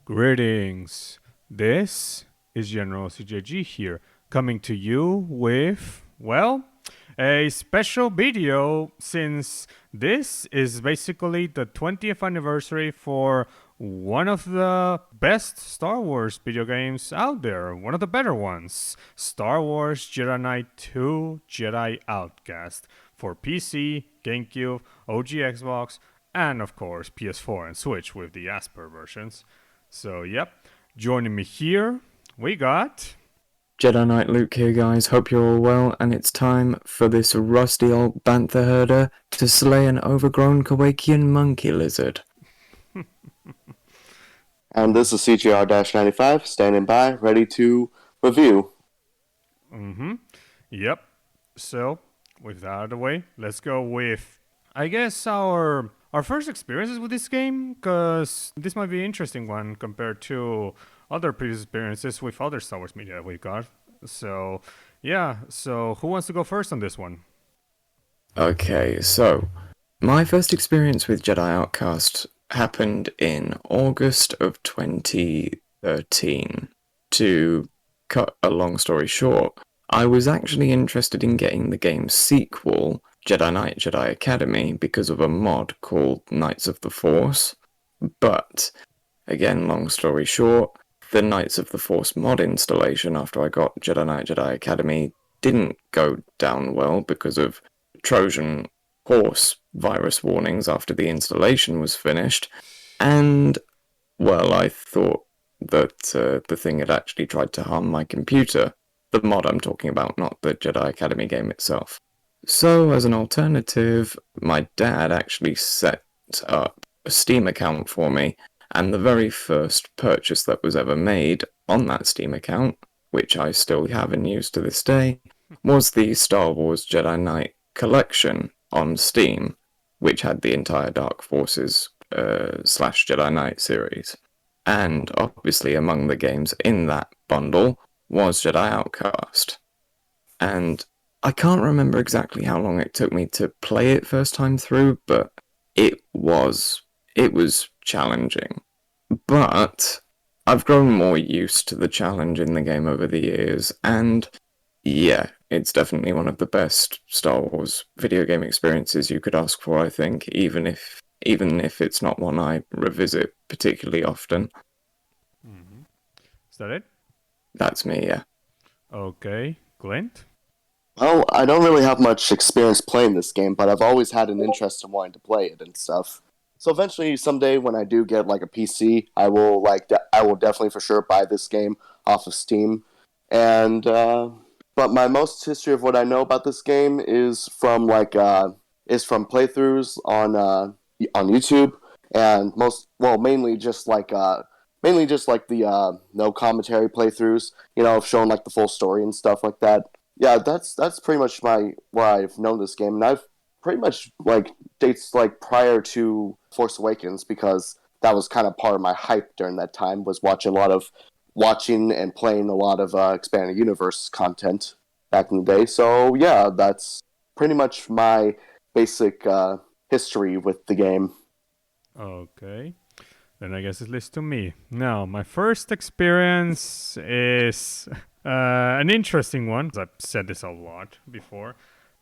Greetings. This is General CJG here, coming to you with, well, a special video since this is basically the 20th anniversary for one of the best Star Wars video games out there, one of the better ones, Star Wars Jedi Knight 2 Jedi Outcast for PC, GameCube, OG Xbox, and of course PS4 and Switch with the Asper versions. So, yep, joining me here, we got... Jedi Knight Luke here, guys. Hope you're all well, and it's time for this rusty old bantha herder to slay an overgrown Kowakian monkey lizard. And this is CGR-95, standing by, ready to review. Yep. So, with that out of the way, let's go with, I guess, our first experiences with this game, because this might be an interesting one compared to other previous experiences with other Star Wars media we got. So, yeah. So, who wants to go first on this one? Okay, so my first experience with Jedi Outcast happened in August of 2013. To cut a long story short, I was actually interested in getting the game's sequel, Jedi Knight Jedi Academy, because of a mod called Knights of the Force. But, again, long story short, the Knights of the Force mod installation after I got Jedi Knight Jedi Academy didn't go down well because of Trojan horse virus warnings after the installation was finished, and, well, I thought that the thing had actually tried to harm my computer. The mod I'm talking about, not the Jedi Academy game itself. So, as an alternative, my dad actually set up a Steam account for me, and the very first purchase that was ever made on that Steam account, which I still have and use to this day, was the Star Wars Jedi Knight collection on Steam, which had the entire Dark Forces / Jedi Knight series. And obviously among the games in that bundle was Jedi Outcast. And I can't remember exactly how long it took me to play it first time through, but it was challenging. But I've grown more used to the challenge in the game over the years, and yeah, it's definitely one of the best Star Wars video game experiences you could ask for, I think, even if it's not one I revisit particularly often. Is that it? That's me, yeah. Okay. Glint? Well, I don't really have much experience playing this game, but I've always had an interest in wanting to play it and stuff. So eventually, someday, when I do get like a PC, I will definitely for sure buy this game off of Steam. And but my most history of what I know about this game is from playthroughs on YouTube, and mainly just the no commentary playthroughs, showing like the full story and stuff like that. Yeah, that's pretty much where I've known this game, and I've pretty much dates prior to Force Awakens, because that was kind of part of my hype during that time, was watching and playing a lot of expanded universe content back in the day. So yeah, that's pretty much my basic history with the game. Okay. Then I guess it leads to me. Now, my first experience is an interesting one. I've said this a lot before.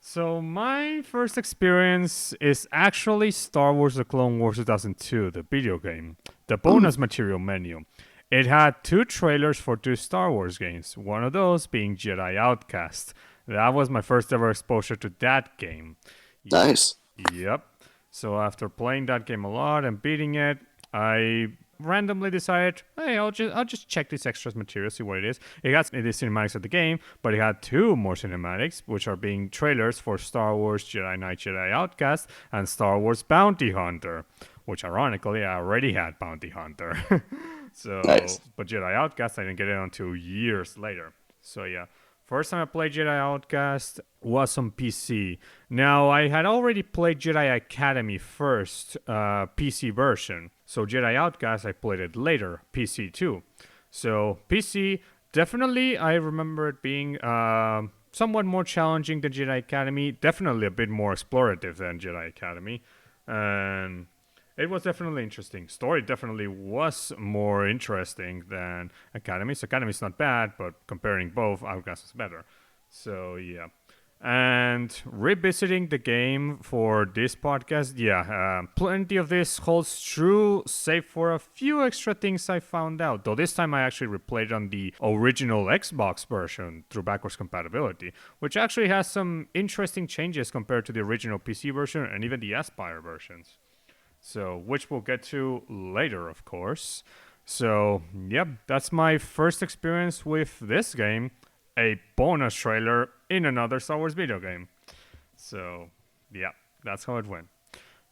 So my first experience is actually Star Wars The Clone Wars 2002, the video game. The bonus material menu. It had 2 trailers for 2 Star Wars games, one of those being Jedi Outcast. That was my first ever exposure to that game. Nice. Yep. So after playing that game a lot and beating it, I randomly decided, hey, I'll just check this extras material, see what it is. It has the cinematics of the game, but it had 2 more cinematics, which are being trailers for Star Wars Jedi Knight Jedi Outcast and Star Wars Bounty Hunter, which ironically I already had Bounty Hunter. So, Nice. But Jedi Outcast I didn't get it until years later. So yeah. First time I played Jedi Outcast was on PC. Now, I had already played Jedi Academy first, PC version. So Jedi Outcast, I played it later, PC too. So PC, definitely I remember it being somewhat more challenging than Jedi Academy. Definitely a bit more explorative than Jedi Academy. And It was definitely interesting. Story definitely was more interesting than Academy's. Academy's not bad, but comparing both, Outcast is better. So yeah. And revisiting the game for this podcast, yeah, plenty of this holds true, save for a few extra things I found out. Though this time I actually replayed on the original Xbox version through backwards compatibility, which actually has some interesting changes compared to the original PC version and even the Aspire versions. So, which we'll get to later, of course. So, yep, that's my first experience with this game. A bonus trailer in another Star Wars video game. So, yeah, that's how it went.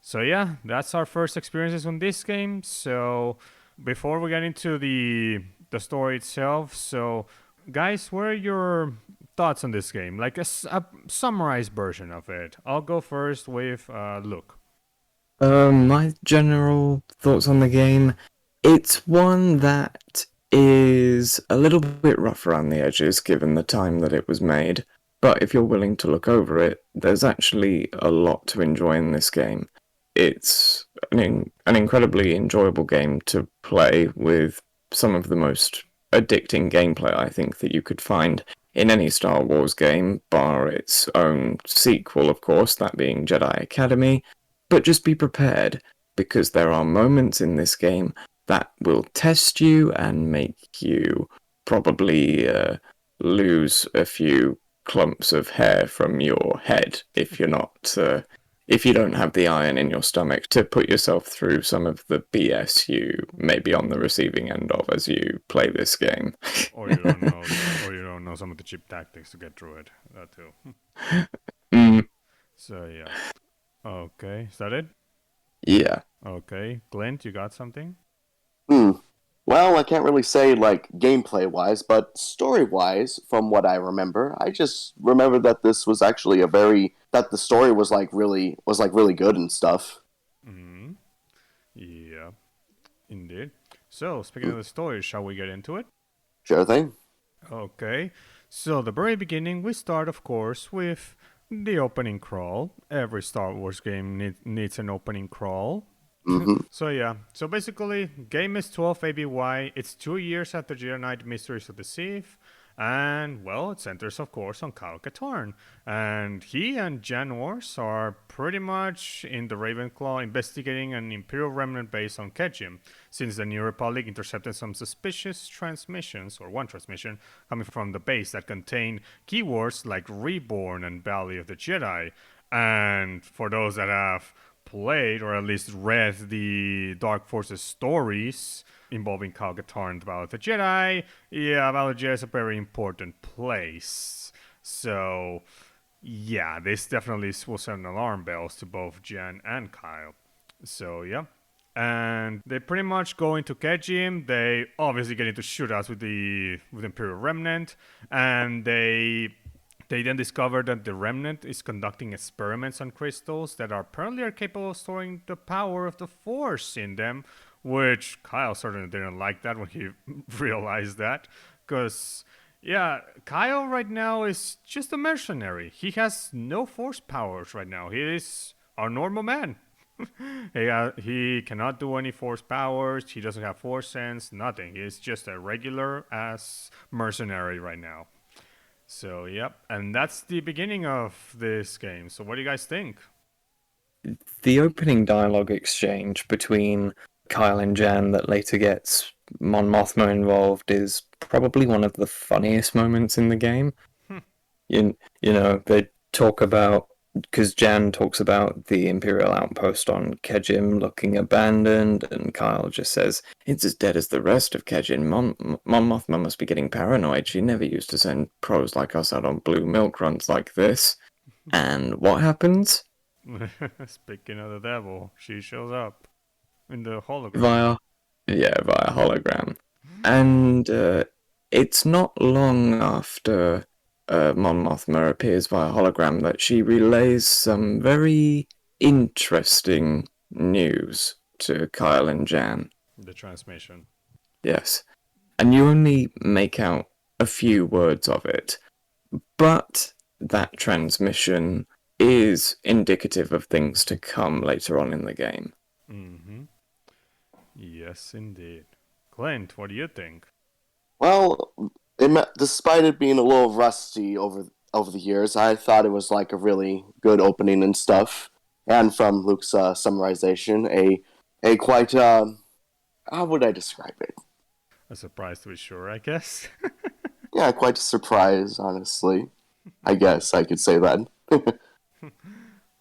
So, yeah, that's our first experiences on this game. So, before we get into the story itself, so guys, what are your thoughts on this game? Like a summarized version of it. I'll go first with Luke. My general thoughts on the game, it's one that is a little bit rough around the edges given the time that it was made, but if you're willing to look over it, there's actually a lot to enjoy in this game. It's an incredibly enjoyable game to play with some of the most addicting gameplay I think that you could find in any Star Wars game, bar its own sequel, of course, that being Jedi Academy. But just be prepared, because there are moments in this game that will test you and make you probably lose a few clumps of hair from your head if you don't have the iron in your stomach to put yourself through some of the BS you may be on the receiving end of as you play this game. Or you don't know some of the cheap tactics to get through it. That too. Mm, So yeah. Okay, is that it? yeah. Okay, Glint, you got something? Hmm. Well, I can't really say like gameplay wise, but story wise, from what I remember, I just remember that this was actually that the story was really good and stuff. Hmm. Yeah, indeed. So, speaking of the story, shall we get into it? Sure thing. Okay. So, the very beginning, we start, of course, with the opening crawl. Every Star Wars game needs an opening crawl. Mm-hmm. So yeah, so basically, game is 12 ABY. It's 2 years after Jedi Knight Mysteries of the Sith, and well, it centers, of course, on Kyle Katarn. And he and Jan Ors are pretty much in the Ravenclaw investigating an Imperial remnant base on Kejim, since the New Republic intercepted some suspicious transmissions, or one transmission, coming from the base that contained keywords like Reborn and Valley of the Jedi. And for those that have played or at least read the Dark Forces stories involving Kyle Katarn and the Battle of the Jedi, yeah, Battle of the Jedi is a very important place. So, yeah, this definitely will send alarm bells to both Jen and Kyle. So, yeah. And they pretty much go into Kejim. They obviously get into shootouts with Imperial Remnant, and they then discover that the Remnant is conducting experiments on crystals that apparently are capable of storing the power of the Force in them, which Kyle certainly didn't like that when he realized that. Because, yeah, Kyle right now is just a mercenary. He has no Force powers right now. He is a normal man. He cannot do any Force powers. He doesn't have Force sense, nothing. He's just a regular ass mercenary right now. So, yep. And that's the beginning of this game. So, what do you guys think? The opening dialogue exchange between Kyle and Jan that later gets Mon Mothma involved is probably one of the funniest moments in the game. They talk about, because Jan talks about the Imperial outpost on Kejim looking abandoned, and Kyle just says, "It's as dead as the rest of Kejim. Mon Mothma must be getting paranoid. She never used to send pros like us out on blue milk runs like this." And what happens? Speaking of the devil, she shows up in the hologram. Via hologram. And it's not long after Mon Mothma appears via hologram that she relays some very interesting news to Kyle and Jan. The transmission. Yes. And you only make out a few words of it, but that transmission is indicative of things to come later on in the game. Mm-hmm. Yes, indeed. Clint, what do you think? Well, despite it being a little rusty over the years, I thought it was like a really good opening and stuff. And from Luke's summarization, a quite how would I describe it? A surprise to be sure, I guess. Yeah, quite a surprise, honestly. I guess I could say that.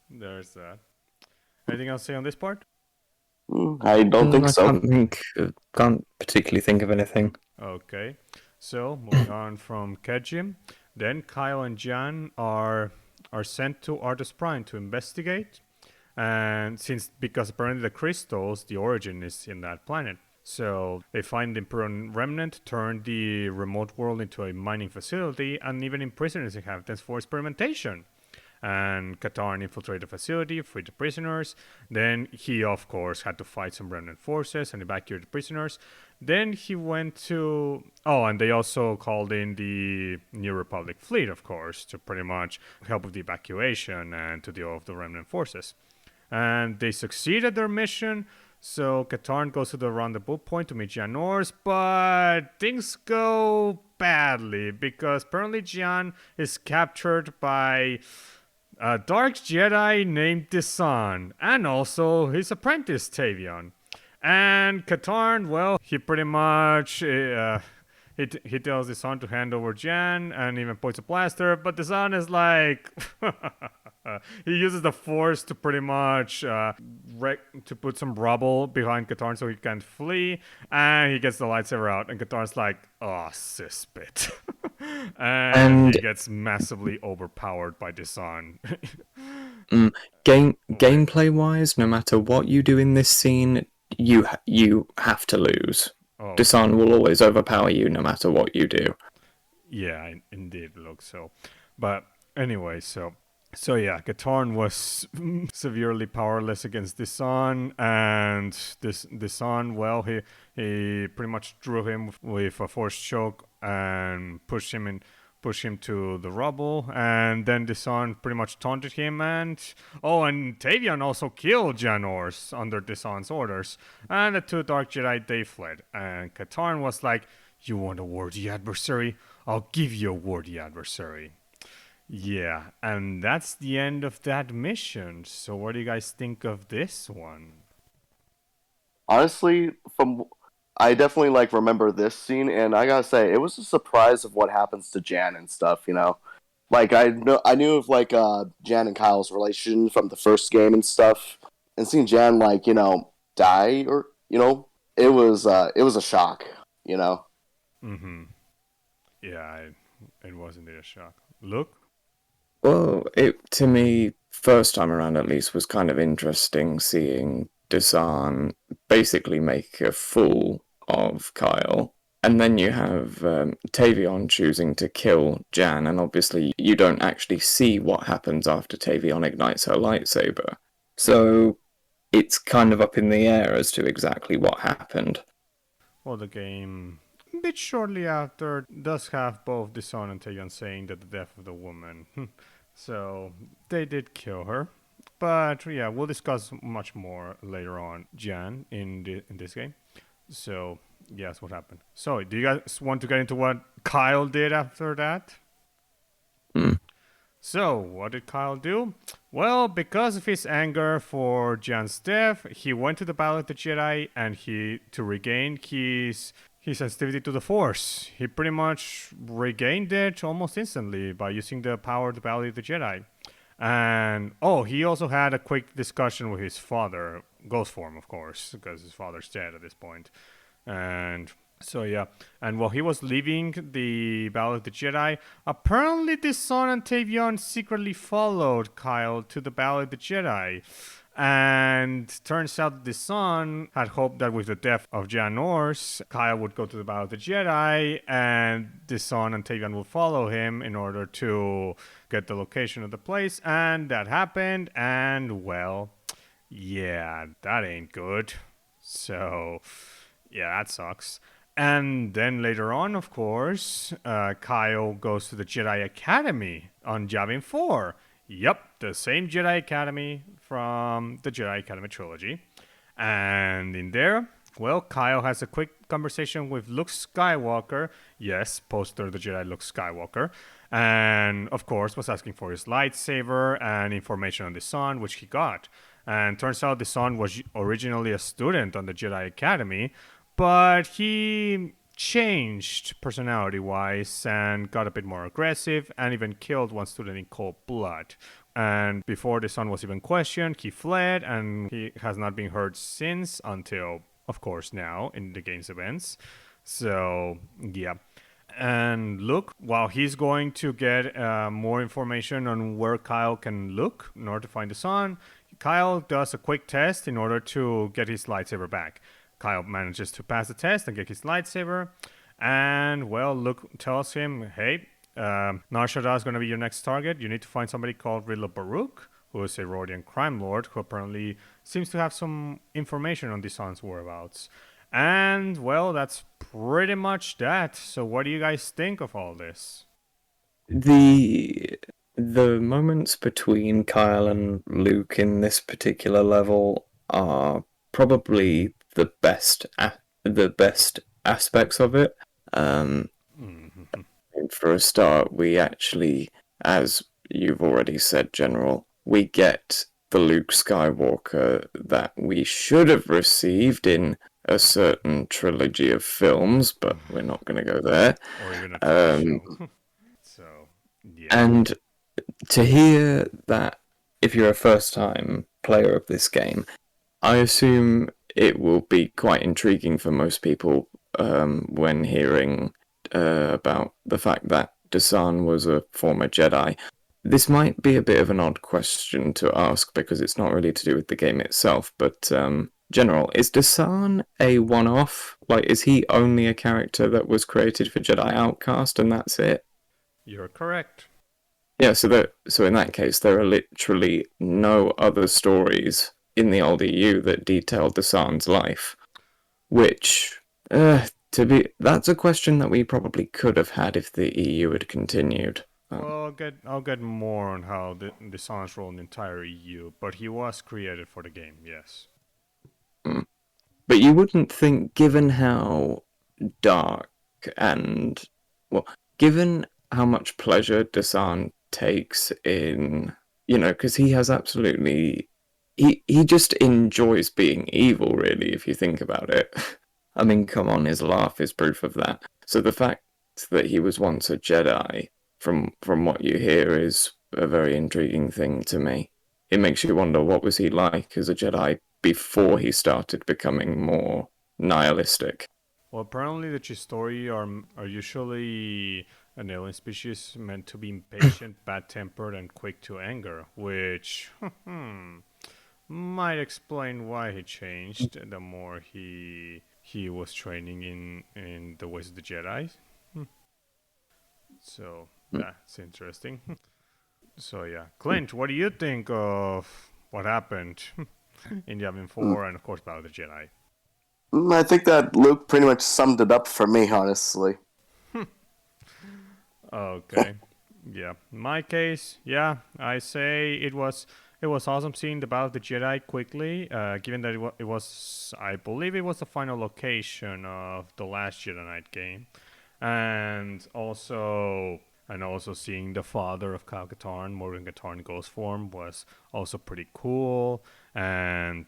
There's that. Anything else to say on this part? I don't think I so. can't particularly think of anything. Okay. So, moving on from Kejim, then Kyle and Jan are sent to Artus Prime to investigate. And because apparently the crystals, the origin is in that planet. So they find the Imperial remnant, turn the remote world into a mining facility, and even imprison its inhabitants for experimentation. And Katarn infiltrated the facility, freed the prisoners. Then he, of course, had to fight some remnant forces and evacuate the prisoners. Then he went to. Oh, and they also called in the New Republic fleet, of course, to pretty much help with the evacuation and to deal with the remnant forces. And they succeed at their mission. So Katarn goes to the rendezvous point to meet Jan Ors, but things go badly because apparently Jan is captured by a dark Jedi named Disan, and also his apprentice Tavion. And Katarn, well, he pretty much he tells Disan to hand over Jan and even points a blaster, but Disan is like he uses the Force to pretty much to put some rubble behind Katarn so he can't flee, and he gets the lightsaber out, and Katarn's like, oh, cispit. And he gets massively overpowered by Disan. Gameplay wise, no matter what you do in this scene, you have to lose. Oh, Disan will always overpower you no matter what you do. yeah, indeed, looks so. But anyway, so yeah, Katarn was severely powerless against Disan, and Disan, well, he pretty much drew him with a force choke and pushed him to the rubble, and then Disan pretty much taunted him, and Tavion also killed Jan Ors under Disan's orders, and the two Dark Jedi, they fled, and Katarn was like, you want a worthy adversary? I'll give you a worthy adversary. Yeah, and that's the end of that mission. So what do you guys think of this one? Honestly, from I definitely like remember this scene, and I gotta say, it was a surprise of what happens to Jan and stuff. Like I knew of like Jan and Kyle's relation from the first game and stuff, and seeing Jan like die or it was a shock. Mm-hmm. Yeah, it was indeed a shock. Look. Well, it to me, first time around at least, was kind of interesting seeing Disan basically make a fool of Kyle. And then you have Tavion choosing to kill Jan, and obviously you don't actually see what happens after Tavion ignites her lightsaber. So it's kind of up in the air as to exactly what happened. Well, the game, a bit shortly after, does have both Disan and Taeyeon saying that the death of the woman. So they did kill her. But yeah, we'll discuss much more later on, Jan, in this game. So yes, what happened? So do you guys want to get into what Kyle did after that? So, what did Kyle do? Well, because of his anger for Jan's death, he went to the Battle of the Jedi and to regain his sensitivity to the Force. He pretty much regained it almost instantly by using the power of the Battle of the Jedi. And, he also had a quick discussion with his father, Ghost form, of course, because his father's dead at this point. And so yeah, and while he was leaving the Battle of the Jedi, apparently Disan and Tavion secretly followed Kyle to the Battle of the Jedi. And turns out Disan had hoped that with the death of Jan Ors, Kyle would go to the Battle of the Jedi, and Disan and Tavion would follow him in order to get the location of the place. And that happened, and well, yeah, that ain't good. So yeah, that sucks. And then later on, of course, Kyle goes to the Jedi Academy on Yavin 4. Yep, the same Jedi Academy from the Jedi Academy trilogy. And in there, well, Kyle has a quick conversation with Luke Skywalker. Yes, poster the Jedi Luke Skywalker. And of course, was asking for his lightsaber and information on the son, which he got. And turns out the son was originally a student on the Jedi Academy, but he changed personality wise and got a bit more aggressive and even killed one student in cold blood. And before the son was even questioned, he fled and he has not been heard since until, of course, now in the game's events. So, yeah. And look, while he's going to get more information on where Kyle can look in order to find the son, Kyle does a quick test in order to get his lightsaber back. Kyle manages to pass the test and get his lightsaber. And, well, Luke tells him, hey, Nar Shaddaa is going to be your next target. You need to find somebody called Rilo Baruch, who is a Rodian crime lord who apparently seems to have some information on the son's whereabouts. And, well, that's pretty much that. So what do you guys think of all this? The moments between Kyle and Luke in this particular level are probably the best aspects of it. For a start, we actually, as you've already said, General, we get the Luke Skywalker that we should have received in a certain trilogy of films, but we're not going to go there. Or even a TV show. So, yeah. And to hear that, if you're a first-time player of this game, I assume it will be quite intriguing for most people when hearing about the fact that Dasan was a former Jedi. This might be a bit of an odd question to ask because it's not really to do with the game itself, but General, is Dasan a one-off? Like, is he only a character that was created for Jedi Outcast and that's it? You're correct. Yeah, so in that case, there are literally no other stories in the old EU that detail Dasan's life, which, that's a question that we probably could have had if the EU had continued. Well, I'll get more on how the son's role in the entire EU, but he was created for the game, yes. But you wouldn't think, given how dark and, well, given how much pleasure Dasan takes in, because he has absolutely, he just enjoys being evil, really, if you think about it. I mean, come on, his laugh is proof of that. So the fact that he was once a Jedi, from what you hear, is a very intriguing thing to me. It makes you wonder, what was he like as a Jedi before he started becoming more nihilistic? Well, apparently the Chistori are usually an alien species meant to be impatient, bad-tempered, and quick to anger, which might explain why he changed the more he was training in the ways of the Jedi. So that's interesting. So yeah, Clint, what do you think of what happened in Yavin 4 and of course Battle of the Jedi? I think that Luke pretty much summed it up for me, honestly. Okay. Yeah. In my case, yeah, I say it was awesome seeing the Battle of the Jedi quickly, given that it was, I believe it was the final location of the last Jedi Knight game. And also seeing the father of Kyle Katarn, Morgan Katarn Ghost form, was also pretty cool. And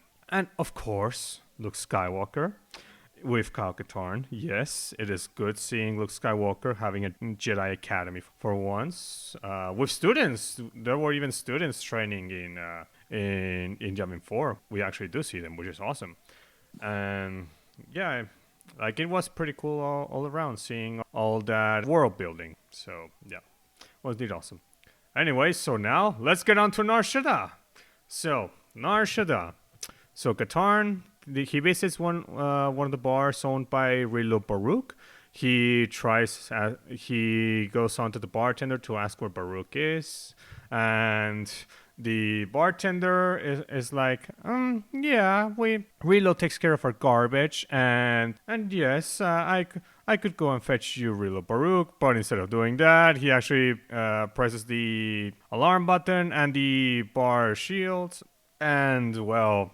of course, Luke Skywalker with Kyle Katarn. Yes, it is good seeing Luke Skywalker having a Jedi Academy for once. With students, there were even students training in Yavin 4. We actually do see them, which is awesome. And yeah, like it was pretty cool all around seeing all that world building. So yeah, was indeed awesome. Anyway, so now let's get on to Nar Shaddaa. So Nar Shaddaa. So Katarn, he visits one of the bars owned by Rilo Baruch. He goes on to the bartender to ask where Baruch is, and the bartender is like, yeah, Rilo takes care of our garbage, and yes, I could go and fetch you Rilo Baruch, but instead of doing that, he actually presses the alarm button, and the bar shields, and well,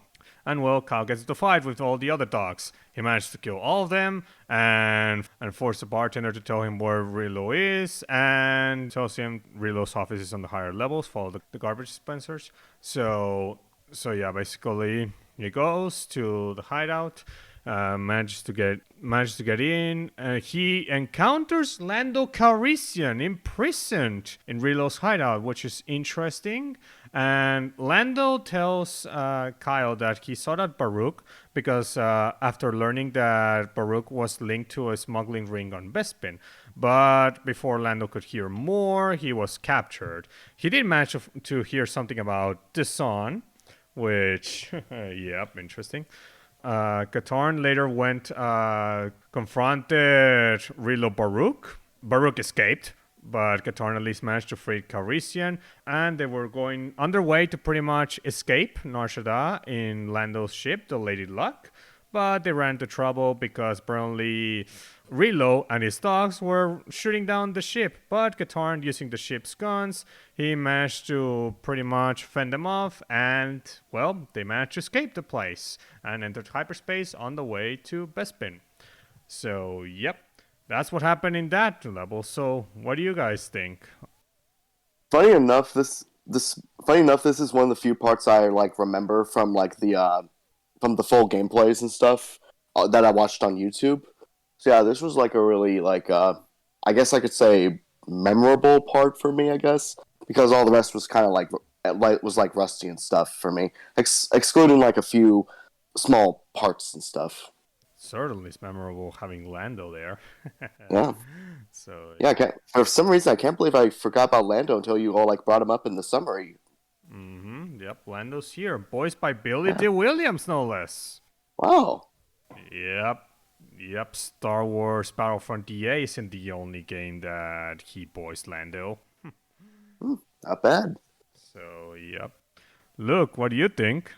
And well, Kyle gets into a fight with all the other dogs. He manages to kill all of them and force the bartender to tell him where Rilo is, and tells him Rilo's office is on the higher levels, follow the garbage dispensers. So yeah, basically he goes to the hideout, manages to get in. He encounters Lando Calrissian imprisoned in Rilo's hideout, which is interesting. And Lando tells Kyle that he saw that Baruch because after learning that Baruch was linked to a smuggling ring on Bespin. But before Lando could hear more, he was captured. He did manage to hear something about Desan, which, yep, interesting. Katarn later confronted Rilo Baruch. Baruch escaped, but Katarn at least managed to free Calrissian, and they were going underway to pretty much escape Nar Shaddaa in Lando's ship, the Lady Luck. But they ran into trouble because apparently Rilo and his dogs were shooting down the ship. But Katarn, using the ship's guns, he managed to pretty much fend them off. And, well, they managed to escape the place and entered hyperspace on the way to Bespin. So, yep, that's what happened in that level. So, what do you guys think? Funny enough, this is one of the few parts I like remember from like from the full gameplays and stuff that I watched on YouTube. So yeah, this was like a really like I guess I could say memorable part for me. I guess because all the rest was kind of like rusty and stuff for me, excluding like a few small parts and stuff. Certainly it's memorable having Lando there. Yeah. So yeah, for some reason I can't believe I forgot about Lando until you all like brought him up in the summary. Yep, Lando's here. Voiced by Billy D. Williams, no less. Wow. Yep, Star Wars Battlefront DA isn't the only game that he voiced Lando. Not bad. So, yep. Look, what do you think?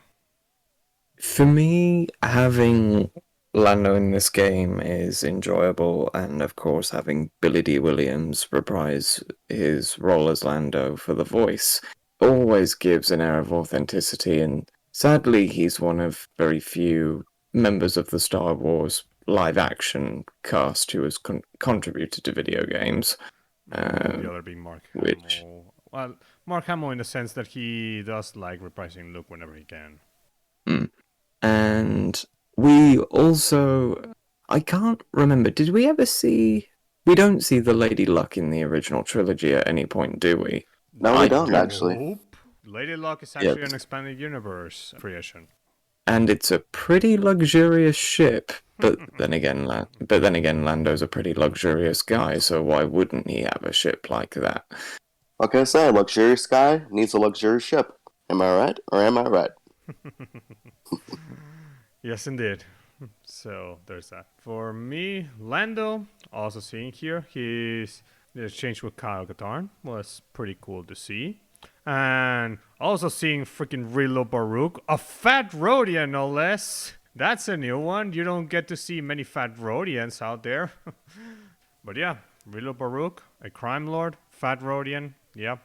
For me, having Lando in this game is enjoyable, and of course, having Billy D. Williams reprise his role as Lando for the voice always gives an air of authenticity, and sadly, he's one of very few members of the Star Wars live-action cast who has contributed to video games. The other being Mark Hamill. Which... Well, Mark Hamill in the sense that he does like reprising Luke whenever he can. And we also... I can't remember, did we ever see... We don't see the Lady Luck in the original trilogy at any point, do we? No, we don't, actually. Nope. Lady Luck is actually an expanded universe creation. And it's a pretty luxurious ship, but then again, Lando's a pretty luxurious guy, so why wouldn't he have a ship like that? What can I say? A luxurious guy needs a luxurious ship. Am I right, or am I right? Yes, indeed. So there's that. For me, Lando, also seeing here, the exchange with Kyle Katarn was pretty cool to see. And also seeing freaking Rilo Baruch, a fat Rodian no less. That's a new one. You don't get to see many fat Rodians out there. But yeah, Rilo Baruch, a crime lord, fat Rodian, yeah.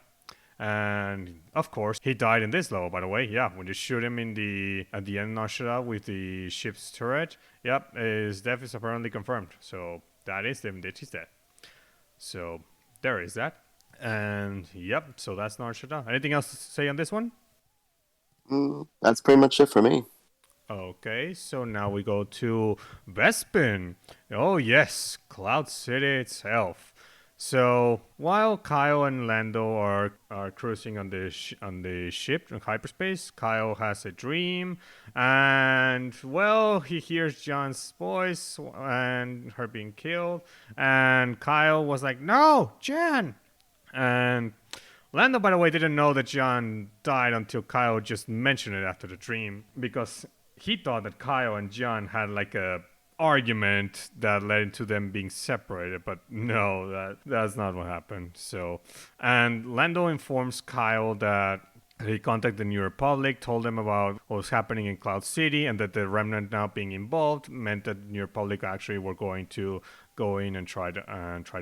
And of course, he died in this level, by the way. Yeah, when you shoot him at the end of Nar Shaddaa with the ship's turret, yep, his death is apparently confirmed. So that is him, that he's dead. So there is that. And yep, so that's Nar Shaddaa. Anything else to say on this one? That's pretty much it for me. Okay, so now we go to Bespin. Oh yes, Cloud City itself. So while Kyle and Lando are cruising on the ship in hyperspace, Kyle has a dream, and well, he hears John's voice and her being killed, and Kyle was like, "No, Jan!" And Lando, by the way, didn't know that John died until Kyle just mentioned it after the dream, because he thought that Kyle and John had like a argument that led into them being separated, but no, that's not what happened. So, and Lando informs Kyle that he contacted the New Republic, told them about what was happening in Cloud City, and that the Remnant now being involved meant that the New Republic actually were going to go in and try to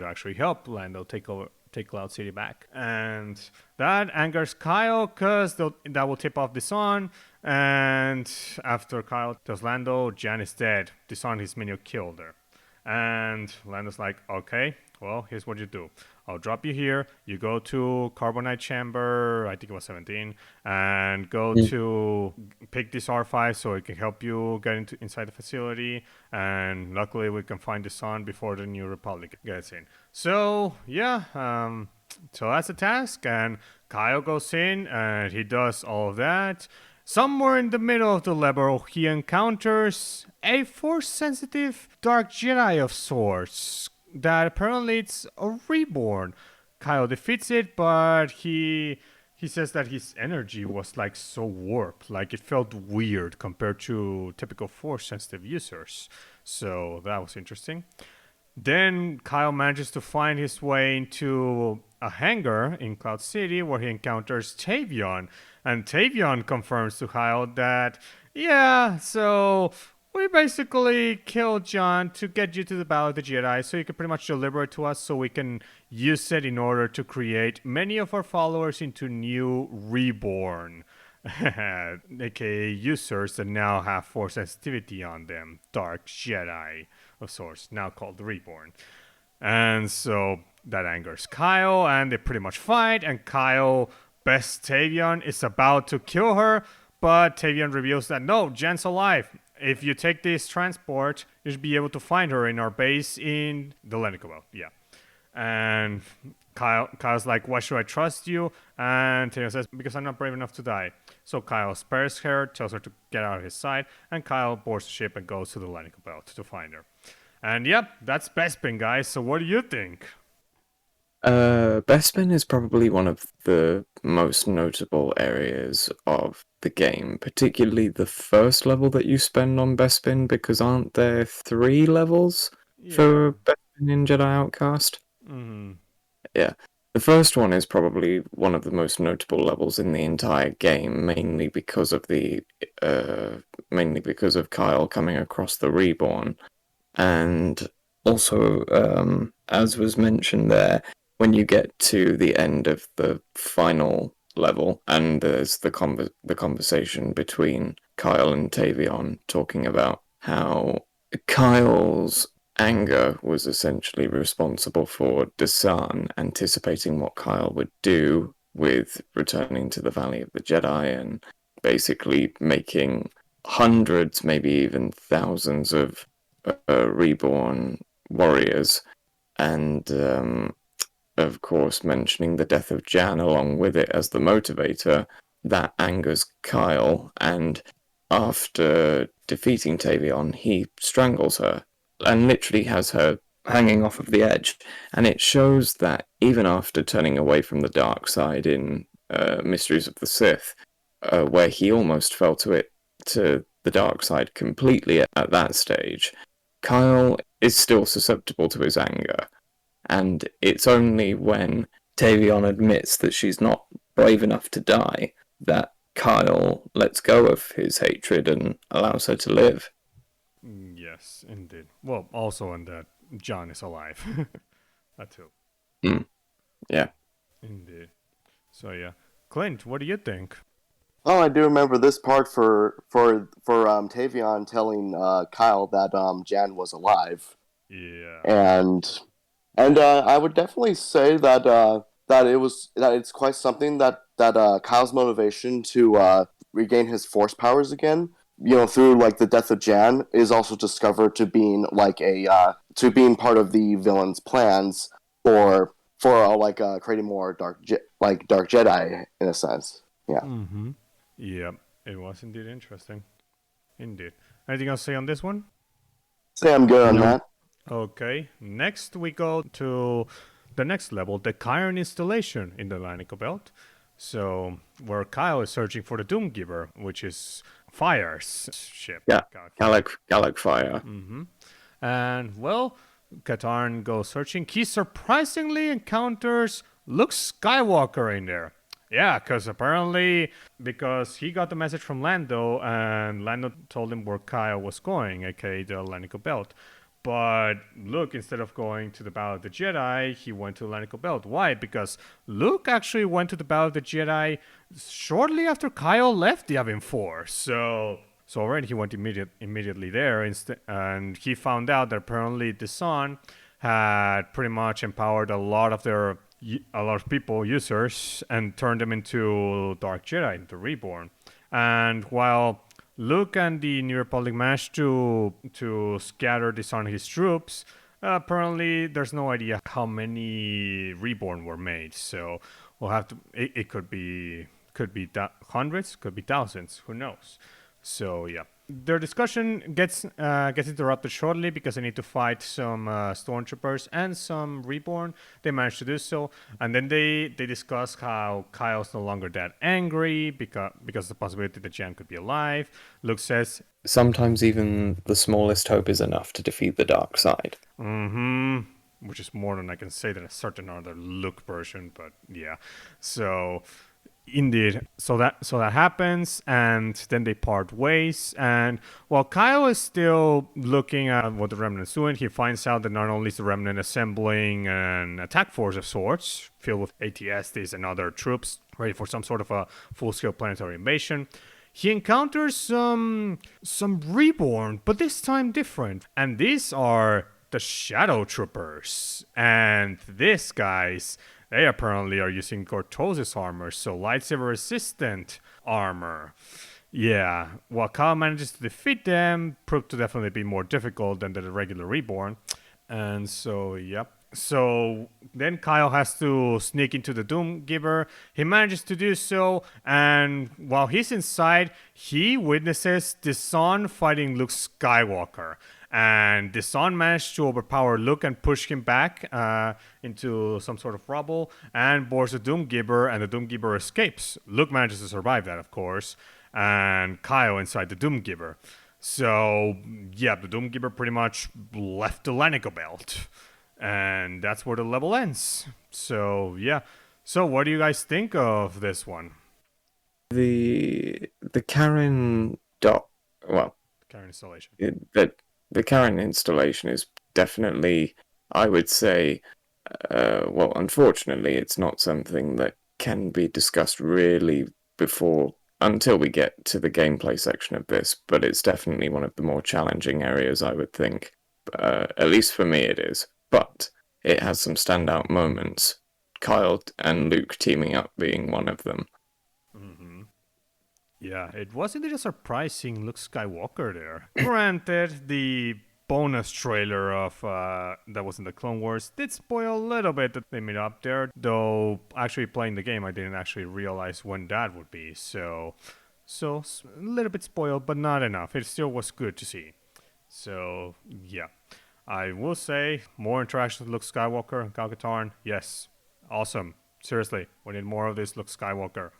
actually help Lando take take Cloud City back. And that angers Kyle because that will tip off the sun. And after Kyle tells Lando, Jan is dead. The sun, his minion, killed her. And Lando's like, okay, well, here's what you do. I'll drop you here. You go to Carbonite Chamber, I think it was 17, and go to pick this R5 so it can help you get inside the facility. And luckily, we can find the sun before the New Republic gets in. So, yeah, so that's a task. And Kyle goes in and he does all of that. Somewhere in the middle of the level, he encounters a Force-sensitive Dark Jedi of sorts that apparently it's a reborn. Kyle defeats it, but he says that his energy was like so warped, like it felt weird compared to typical Force-sensitive users. So that was interesting. Then Kyle manages to find his way into a hangar in Cloud City where he encounters Tavion. And Tavion confirms to Kyle that, yeah, so we basically killed John to get you to the Battle of the Jedi so you can pretty much deliver it to us so we can use it in order to create many of our followers into new reborn, aka users that now have Force sensitivity on them, Dark Jedi of sorts, now called Reborn. And so that angers Kyle, and they pretty much fight, and Kyle bests Tavion, is about to kill her, but Tavion reveals that no, Jan's alive. If you take this transport, you should be able to find her in our base in the Lenico Belt. Yeah. And Kyle's like, why should I trust you? And Tavion says, because I'm not brave enough to die. So Kyle spares her, tells her to get out of his sight, and Kyle boards the ship and goes to the Lenico Belt to find her. And yep, that's Bespin, guys. So what do you think? Bespin is probably one of the most notable areas of the game, particularly the first level that you spend on Bespin, because aren't there 3 levels for Bespin in Jedi Outcast? Mm-hmm. Yeah. The first one is probably one of the most notable levels in the entire game, mainly because of Kyle coming across the Reborn. And also, as was mentioned there, when you get to the end of the final level, and there's the conversation between Kyle and Tavion talking about how Kyle's anger was essentially responsible for Desan anticipating what Kyle would do with returning to the Valley of the Jedi and basically making hundreds, maybe even thousands of reborn warriors, and of course mentioning the death of Jan along with it as the motivator. That angers Kyle, and after defeating Tavion, he strangles her and literally has her hanging off of the edge. And it shows that even after turning away from the dark side in Mysteries of the Sith, where he almost fell to the dark side completely at that stage, Kyle is still susceptible to his anger. And it's only when Tavion admits that she's not brave enough to die that Kyle lets go of his hatred and allows her to live. Yes, indeed. Well, also in that John is alive. That too. Yeah. Indeed. So yeah. Clint, what do you think? Oh, I do remember this part for Tavion telling Kyle that Jan was alive. Yeah. And I would definitely say that it's quite something that Kyle's motivation to regain his force powers again, through like the death of Jan, is also discovered to being like to being part of the villain's plans for creating more dark Jedi in a sense. Yeah. Mm-hmm. Yeah, it was indeed interesting. Indeed. Anything else to say on this one? Say I'm good on that. Okay. Next we go to the next level, the Cairn installation in the Lanico Belt. So where Kyle is searching for the Doomgiver, which is Fire's ship. Yeah, Gallic Fire. Mm-hmm. And well, Katarn goes searching. He surprisingly encounters Luke Skywalker in there. Yeah, because he got the message from Lando, and Lando told him where Kyle was going, aka the Lanico Belt. But Luke, instead of going to the Battle of the Jedi, he went to Atlantic Belt. Why? Because Luke actually went to the Battle of the Jedi shortly after Kyle left the Yavin 4. So already he went immediately there, and he found out that apparently the Sun had pretty much empowered a lot of people, users, and turned them into Dark Jedi, into Reborn. And while Luke and the New Republic managed to scatter, disarm his troops, apparently there's no idea how many Reborn were made. So we'll have to. It could be hundreds, could be thousands. Who knows? So yeah, their discussion gets interrupted shortly because they need to fight some stormtroopers and some Reborn. They manage to do so, and then they discuss how Kyle's no longer that angry because the possibility that Jan could be alive. Luke says, Sometimes even the smallest hope is enough to defeat the dark side. which is more than I can say than a certain other Luke version, but yeah. So indeed, so that happens, and then they part ways. And while Kyle is still looking at what the Remnant's doing, he finds out that not only is the Remnant assembling an attack force of sorts, filled with AT-STs and other troops, ready for some sort of a full-scale planetary invasion, he encounters some Reborn, but this time different. And these are the Shadow Troopers. And these guys, they apparently are using Cortosis armor, so lightsaber resistant armor. Yeah, while Kyle manages to defeat them, proved to definitely be more difficult than the regular Reborn. And so, yep. So then Kyle has to sneak into the Doomgiver. He manages to do so, and while he's inside, he witnesses the Son fighting Luke Skywalker. And the Son managed to overpower Luke and push him back into some sort of rubble and boards the Doomgiver, and the Doomgiver escapes. Luke manages to survive that, of course, and Kyle inside the Doomgiver. So, yeah, the Doomgiver pretty much left the Lanico Belt. And that's where the level ends. So, yeah. So, what do you guys think of this one? The Cairn Cairn installation. The Cairn installation is definitely, I would say, unfortunately, it's not something that can be discussed really until we get to the gameplay section of this, but it's definitely one of the more challenging areas, I would think. At least for me it is. But it has some standout moments, Kyle and Luke teaming up being one of them. Mm-hmm. Yeah, it was indeed a surprising Luke Skywalker there. Granted, the bonus trailer of that was in the Clone Wars did spoil a little bit that they made up there, though actually playing the game I didn't actually realize when that would be, so a little bit spoiled, but not enough. It still was good to see. So yeah, I will say more interactions with Luke Skywalker and Kyle Katarn. Yes, awesome. Seriously, we need more of this Luke Skywalker.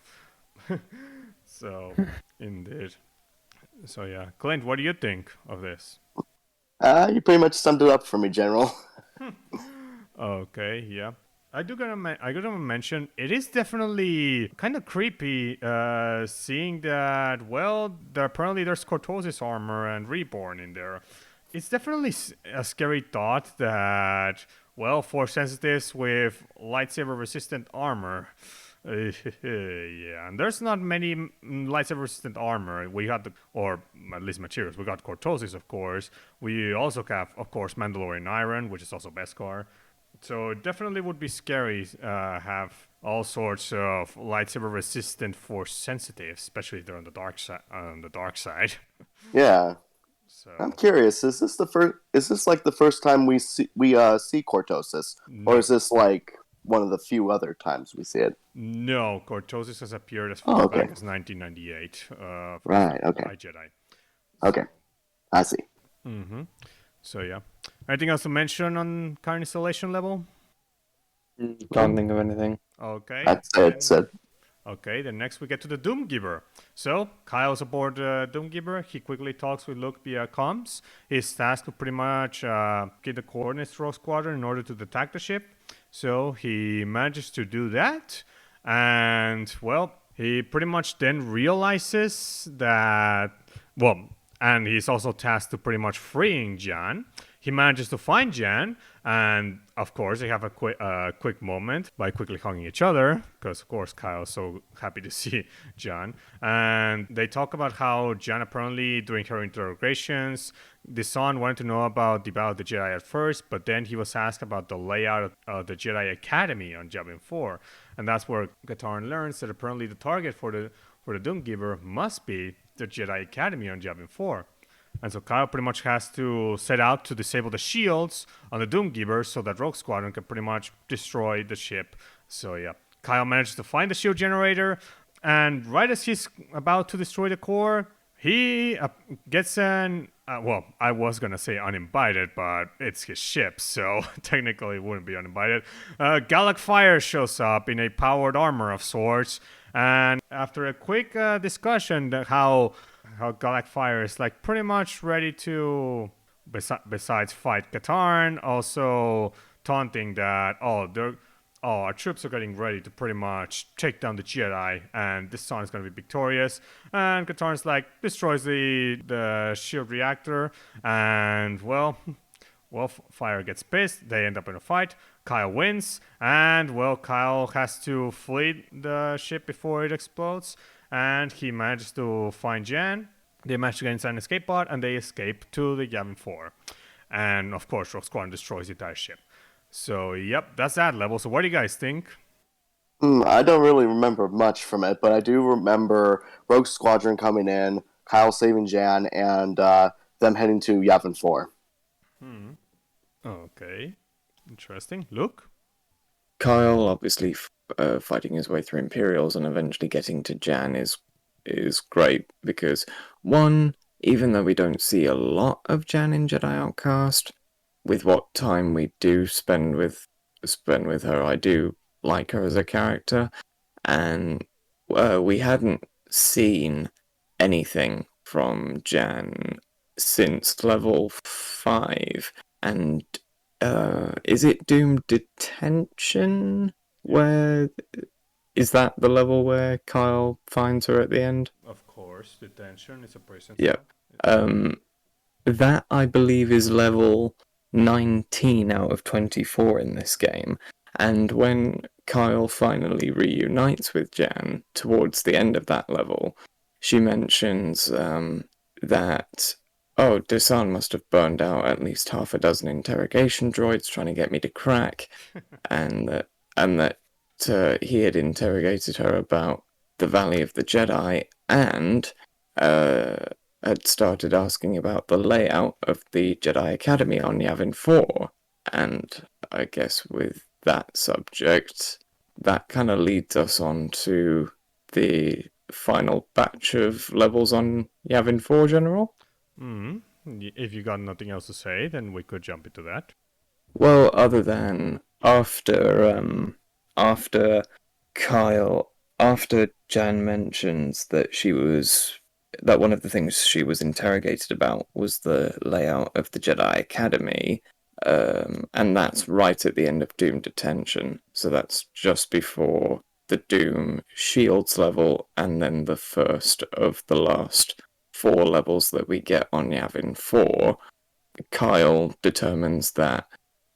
So indeed. So yeah, Clint, what do you think of this? You pretty much summed it up for me, General. Okay, yeah. I gotta mention, it is definitely kind of creepy seeing that, well, apparently there's Cortosis armor and Reborn in there. It's definitely a scary thought that, well, Force sensitives with lightsaber resistant armor. Yeah, and there's not many lightsaber resistant armor. We got or at least materials. We got Cortosis, of course. We also have, of course, Mandalorian iron, which is also Beskar. So it definitely would be scary have all sorts of lightsaber resistant Force sensitives, especially if they're on the dark side. Yeah. So I'm curious. Is this like the first time we see Cortosis, or is this like one of the few other times we see it? No, Cortosis has appeared as far back as 1998. Right. Okay. Jedi. Okay. I see. Mm-hmm. So yeah. Anything else to mention on current installation level? Can't think of anything. Okay. That's it. Okay, then next we get to the Doomgiver. So, Kyle's aboard the Doomgiver. He quickly talks with Luke via comms. He's tasked to pretty much get the coordinates to Rogue Squadron in order to detect the ship. So, he manages to do that. And, well, he pretty much then realizes that, and he's also tasked to pretty much freeing Jan. he manages to find Jan, and of course they have a quick moment by quickly hugging each other, because of course Kyle's so happy to see Jan. And they talk about how Jan apparently during her interrogations, the son wanted to know about the Battle of the Jedi at first, but then he was asked about the layout of the Jedi Academy on Yavin 4, and that's where Katarn learns that apparently the target for the Doomgiver must be the Jedi Academy on Yavin 4. And so Kyle pretty much has to set out to disable the shields on the Doomgiver so that Rogue Squadron can pretty much destroy the ship. So yeah, Kyle manages to find the shield generator, and right as he's about to destroy the core, he gets an... well, I was gonna say uninvited, but it's his ship, so technically it wouldn't be uninvited. Galak Fire shows up in a powered armor of sorts, and after a quick discussion how Galak Fire is like pretty much ready to, besides fight Katarn, also taunting that our troops are getting ready to pretty much take down the Jedi, and this son is going to be victorious. And Katarn's like destroys the shield reactor, and well, Fire gets pissed. They end up in a fight. Kyle wins, and well, Kyle has to flee the ship before it explodes, and he manages to find Jan. They manage to get inside an escape pod, and they escape to the Yavin 4. And of course, Rogue Squadron destroys the entire ship. So, yep, that's that level. So, what do you guys think? I don't really remember much from it, but I do remember Rogue Squadron coming in, Kyle saving Jan, and them heading to Yavin 4. Okay, interesting. Luke? Kyle obviously fighting his way through Imperials and eventually getting to Jan is great because, one, even though we don't see a lot of Jan in Jedi Outcast, with what time we do spend with her, I do like her as a character, and we hadn't seen anything from Jan since level 5, and is it Doom Detention? Where is that the level where Kyle finds her at the end? Of course, detention is a person. Yeah. That I believe is level 19 out of 24 in this game. And when Kyle finally reunites with Jan towards the end of that level, she mentions that, oh, Desan must have burned out at least half a dozen interrogation droids trying to get me to crack, and that he had interrogated her about the Valley of the Jedi, and had started asking about the layout of the Jedi Academy on Yavin 4. And I guess with that subject, that kind of leads us on to the final batch of levels on Yavin 4 General. If you got nothing else to say, then we could jump into that. Well, other than after Jan mentions that one of the things she was interrogated about was the layout of the Jedi Academy, and that's right at the end of Doom Detention, so that's just before the Doom Shields level, and then the first of the last 4 levels that we get on Yavin 4. Kyle determines that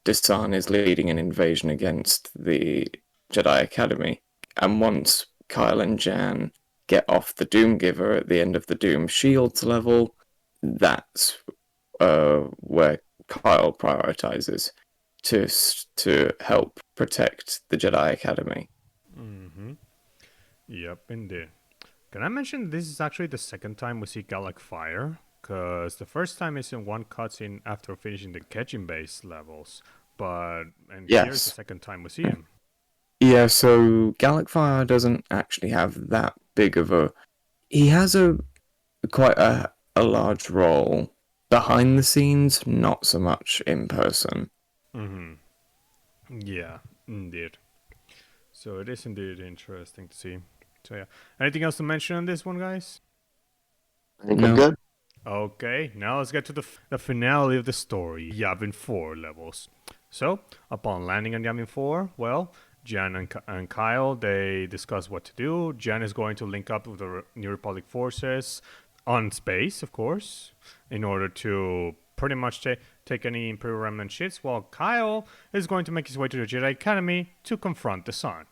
Desan is leading an invasion against the Jedi Academy, and once Kyle and Jan get off the Doomgiver at the end of the Doom Shields level, that's where Kyle prioritizes to help protect the Jedi Academy. Yep, indeed. Can I mention this is actually the second time we see Galak Fire? Because the first time is in one cutscene after finishing the Ketchin base levels, here's the second time we see him. Yeah, so Galak Fire doesn't actually have that big of a... He has quite a large role behind the scenes, not so much in person. Yeah, indeed. So it is indeed interesting to see. So yeah. Anything else to mention on this one, guys? I think I'm good. Okay, now let's get to the finale of the story, Yavin 4 levels. So, upon landing on Yavin 4, well, Jan and Kyle, they discuss what to do. Jan is going to link up with the New Republic forces on space, of course, in order to pretty much take any Imperial Remnant shits, while Kyle is going to make his way to the Jedi Academy to confront the Sun.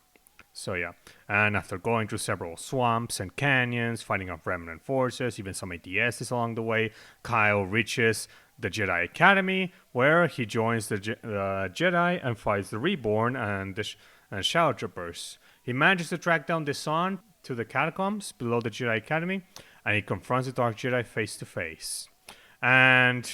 So yeah, and after going through several swamps and canyons, fighting off remnant forces, even some ATSs along the way, Kyle reaches the Jedi Academy, where he joins the Jedi and fights the Reborn and the Shadow Troopers. He manages to track down the Sun to the catacombs below the Jedi Academy, and he confronts the Dark Jedi face to face. And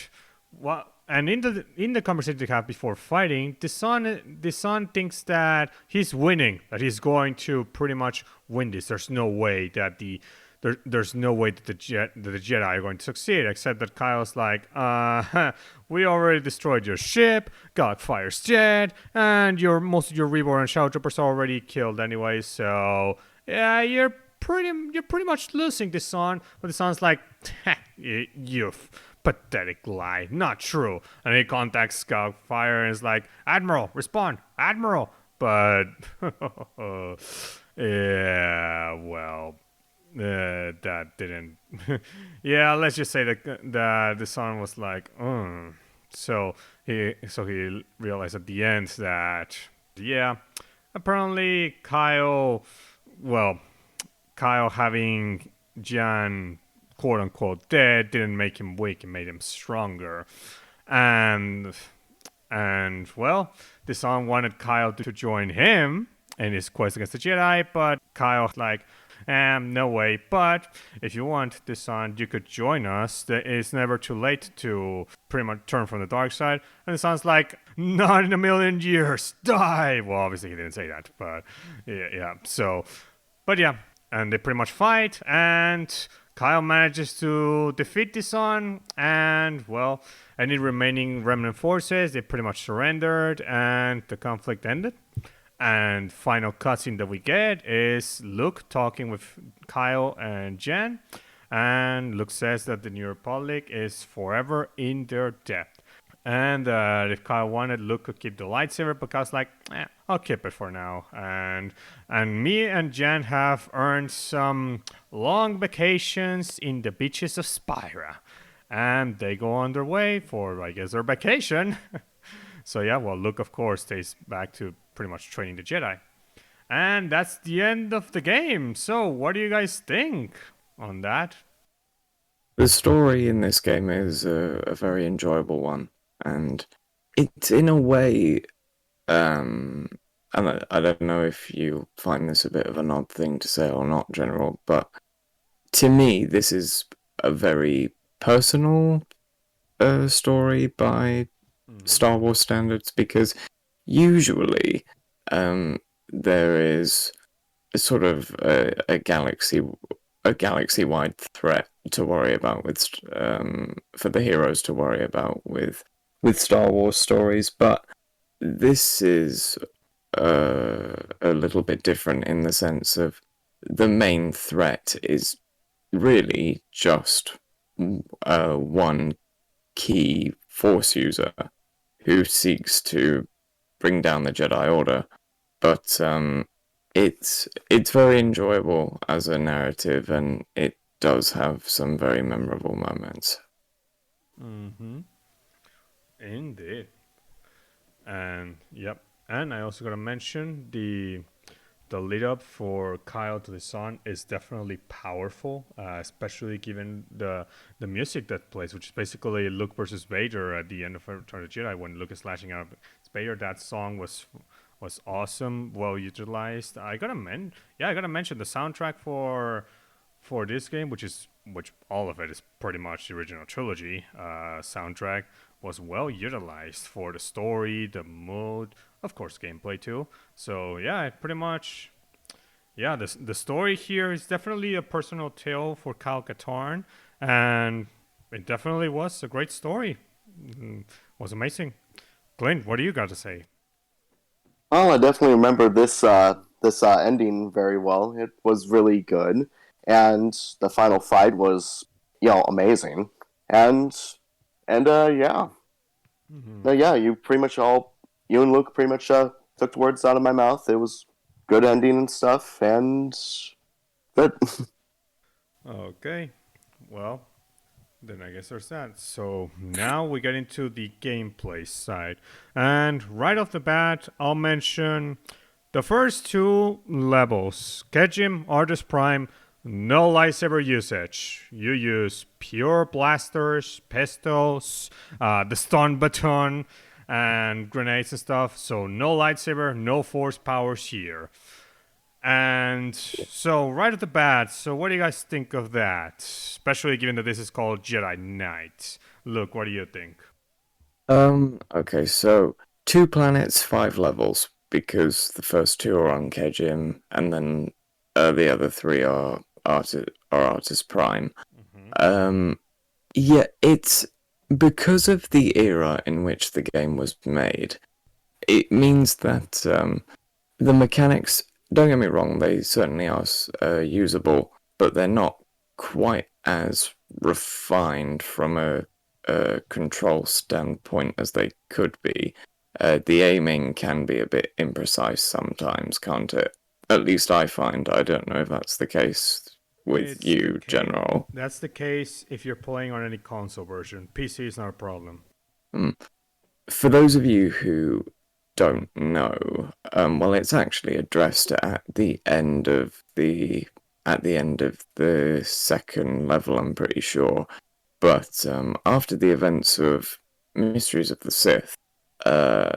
in the conversation they have before fighting, the Sun thinks that he's winning, that he's going to pretty much win this. There's no way that there's no way that the Jedi are going to succeed, except that Kyle's like, we already destroyed your ship, got Fire's jet, and most of your Reborn and Shadow Troopers are already killed anyway. So yeah, you're pretty much losing the Sun. But the Sun's like, you pathetic lie, not true. And he contacts Fire and is like, Admiral, respond, Admiral. But yeah, well, that didn't. Yeah, let's just say that the Sun was like, So he realized at the end that, yeah, apparently Kyle having Jan quote unquote dead didn't make him weak, it made him stronger. And well, the Sun wanted Kyle to join him in his quest against the Jedi, but Kyle's like, no way, but if you want, the Sun, you could join us. It's never too late to pretty much turn from the dark side. And the Sun's like, not in a million years, die! Well, obviously he didn't say that, but yeah. So, but yeah, and they pretty much fight, and Kyle manages to defeat the Sun, and well, any remaining remnant forces, they pretty much surrendered, and the conflict ended. And final cutscene that we get is Luke talking with Kyle and Jen, and Luke says that the New Republic is forever in their debt. And if Kyle wanted, Luke could keep the lightsaber, but Kyle's like, I'll keep it for now. And me and Jen have earned some long vacations in the beaches of Spira. And they go on their way for, I guess, their vacation. So yeah, well, Luke, of course, stays back to pretty much training the Jedi. And that's the end of the game. So what do you guys think on that? The story in this game is a very enjoyable one, and it's in a way, and I don't know if you find this a bit of an odd thing to say or not, General, but to me, this is a very personal story by Star Wars standards, because usually there is sort of a galaxy-wide threat to worry about with for the heroes to worry about with Star Wars stories, but this is a little bit different in the sense of the main threat is really just one key Force user who seeks to bring down the Jedi Order, but it's very enjoyable as a narrative, and it does have some very memorable moments. Indeed. And yep. And I also gotta mention the lead up for Kyle to the Sun is definitely powerful, especially given the music that plays, which is basically Luke versus Vader at the end of Return of the Jedi when Luke is slashing out Vader. That song was awesome, well utilized. I gotta mention the soundtrack for this game, which all of it is pretty much the original trilogy soundtrack, was well utilized for the story, the mood, of course, gameplay too. So yeah, pretty much, yeah. The story here is definitely a personal tale for Kyle Katarn, and it definitely was a great story. It was amazing. Clint, what do you got to say? Well, I definitely remember this ending very well. It was really good, and the final fight was amazing, and yeah. No, yeah, you and Luke pretty much took the words out of my mouth. It was good ending and stuff, and good. Okay, well, Then I guess there's that. So now we get into the gameplay side. And right off the bat, I'll mention the first two levels. Kejim, Artus Prime, no lightsaber usage. You use pure blasters, pistols, the stun baton, and grenades and stuff. So no lightsaber, no force powers here. And so, right at the bat, so what do you guys think of that? Especially given that this is called Jedi Knight. Look, what do you think? Okay, so 2 planets, 5 levels, because the first 2 are on Kejim, and then the other 3 are Artus Prime. Um, yeah, it's because of the era in which the game was made. It means that the mechanics, don't get me wrong, they certainly are usable, but they're not quite as refined from a control standpoint as they could be. The aiming can be a bit imprecise sometimes, can't it? At least I find. I don't know if that's the case with It's you, General. That's the case if you're playing on any console version. PC is not a problem. For those of you who don't know, well, it's actually addressed at the end of the second level, I'm pretty sure. But after the events of Mysteries of the Sith, uh,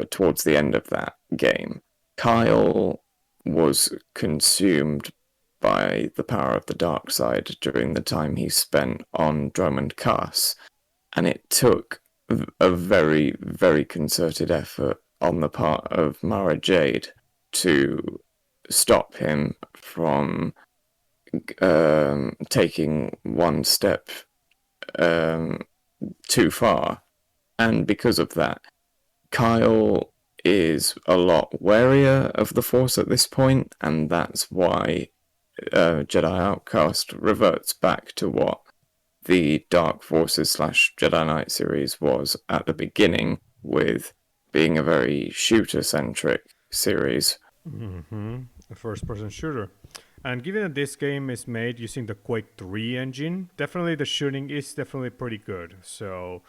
towards the end of that game, Kyle was consumed by the power of the dark side during the time he spent on Drummond Cass, and it took a very, very concerted effort on the part of Mara Jade to stop him from taking one step too far. And because of that, Kyle is a lot warier of the Force at this point, and that's why Jedi Outcast reverts back to what the Dark Forces / Jedi Knight series was at the beginning, with being a very shooter-centric series. A first person shooter. And given that this game is made using the Quake 3 engine, definitely the shooting is definitely pretty good. So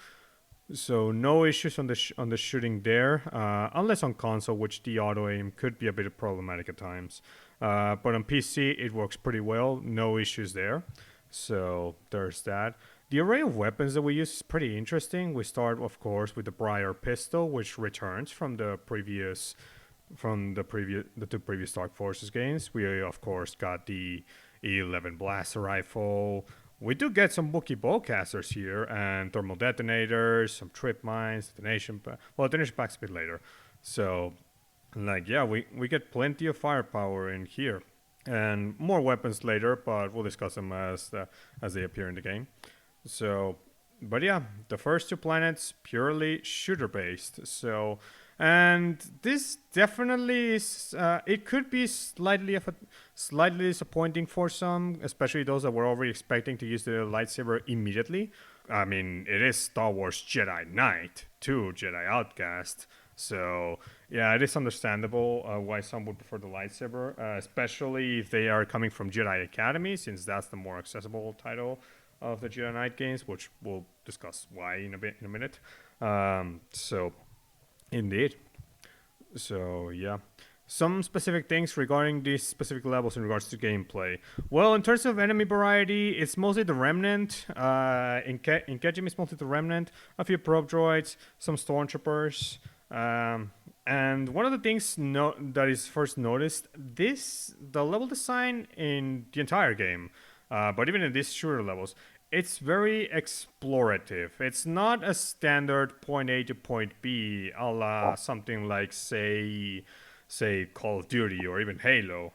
no issues on the shooting there, unless on console, which the auto aim could be a bit problematic at times. But on PC, it works pretty well. No issues there. So there's that. The array of weapons that we use is pretty interesting. We start, of course, with the Briar pistol, which returns from the two previous Dark Forces games. We of course got the E11 blaster rifle. We do get some Wookiee bowcasters here and thermal detonators, some trip mines, detonation packs a bit later. So, we get plenty of firepower in here, and more weapons later, but we'll discuss them as they appear in the game. So, but yeah, the first 2 planets purely shooter based. So, and this definitely is. It could be slightly disappointing for some, especially those that were already expecting to use the lightsaber immediately. I mean, it is Star Wars Jedi Knight to Jedi Outcast. So, yeah, it is understandable why some would prefer the lightsaber, especially if they are coming from Jedi Academy, since that's the more accessible title of the Jedi Knight games, which we'll discuss why in a minute. So, indeed. So, yeah. Some specific things regarding these specific levels in regards to gameplay. Well, in terms of enemy variety, it's mostly the Remnant. In Kejim, it's mostly the Remnant. A few probe droids, some stormtroopers. And one of the things that is first noticed, the level design in the entire game, but even in these shooter levels, it's very explorative. It's not a standard point A to point B, a la something like say Call of Duty or even Halo.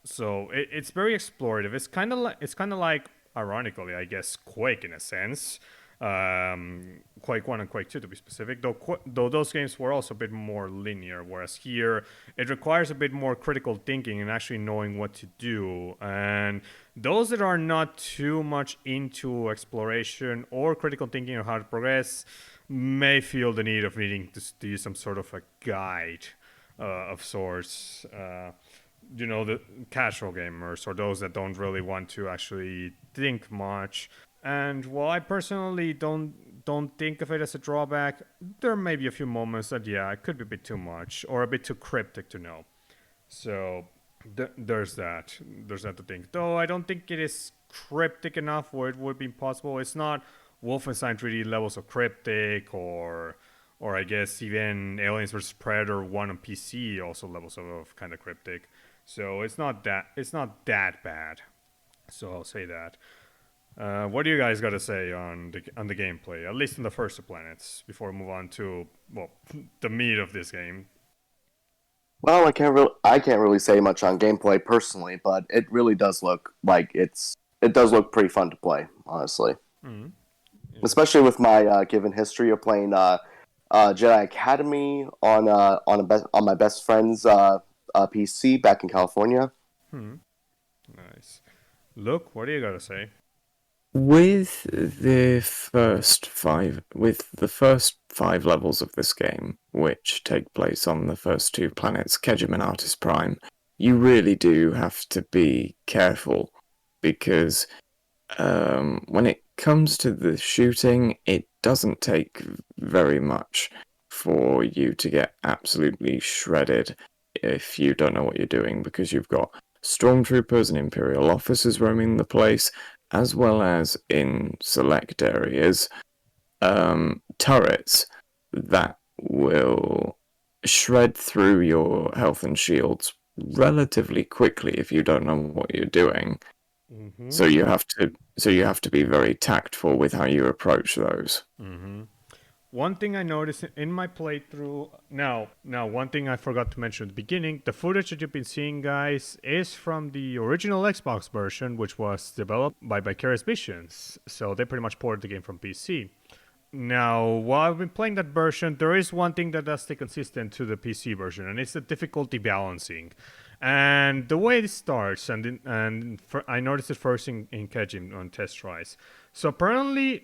So it's very explorative. It's kind of like, ironically, I guess, Quake in a sense. Quake 1 and Quake 2 to be specific, though those games were also a bit more linear, whereas here it requires a bit more critical thinking and actually knowing what to do. And those that are not too much into exploration or critical thinking or how to progress may feel the need of needing to use some sort of a guide of sorts. the casual gamers or those that don't really want to actually think much. And while I personally don't think of it as a drawback, there may be a few moments that it could be a bit too much or a bit too cryptic to know. So there's that. There's that to think. Though I don't think it is cryptic enough where it would be impossible. It's not Wolfenstein 3D levels of cryptic, or I guess even Aliens vs Predator 1 on PC also levels of kind of cryptic. So it's not that bad. So I'll say that. What do you guys got to say on the gameplay? At least in the first two planets, before we move on to the meat of this game. Well, I can't really say much on gameplay personally, but it really does look like it does look pretty fun to play, honestly. Mm-hmm. Yeah. Especially with my given history of playing Jedi Academy on my best friend's PC back in California. Nice. Look, what do you got to say? With the first five levels of this game, which take place on the first two planets, Cairn and Artus Prime, you really do have to be careful because when it comes to the shooting, it doesn't take very much for you to get absolutely shredded if you don't know what you're doing, because you've got stormtroopers and Imperial officers roaming the place, as well as in select areas, turrets that will shred through your health and shields relatively quickly if you don't know what you're doing. Mm-hmm. So you have to be very tactful with how you approach those. Mm-hmm. One thing I noticed in my playthrough, now one thing I forgot to mention at the beginning, the footage that you've been seeing, guys, is from the original Xbox version, which was developed by Vicarious Visions. So they pretty much ported the game from PC. Now, while I've been playing that version, there is one thing that does stay consistent to the PC version, and it's the difficulty balancing. And the way it starts, I noticed it first in Kejim on test tries. So apparently,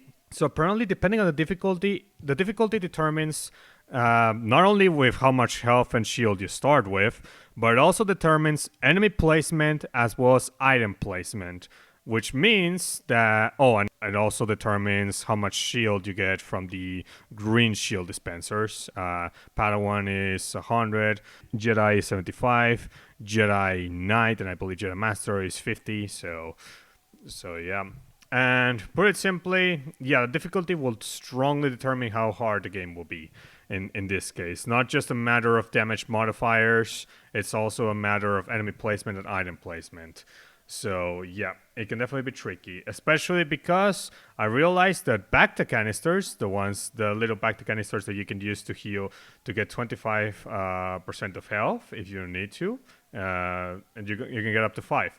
depending on the difficulty determines not only with how much health and shield you start with, but it also determines enemy placement as well as item placement, which means that and it also determines how much shield you get from the green shield dispensers. Padawan is 100, Jedi is 75, Jedi Knight, and I believe Jedi Master is 50. So yeah. And put it simply, the difficulty will strongly determine how hard the game will be in this case. Not just a matter of damage modifiers, it's also a matter of enemy placement and item placement. So yeah, it can definitely be tricky, especially because I realized that bacta canisters, the little bacta canisters that you can use to heal to get 25% of health if you need to, and you can get up to 5.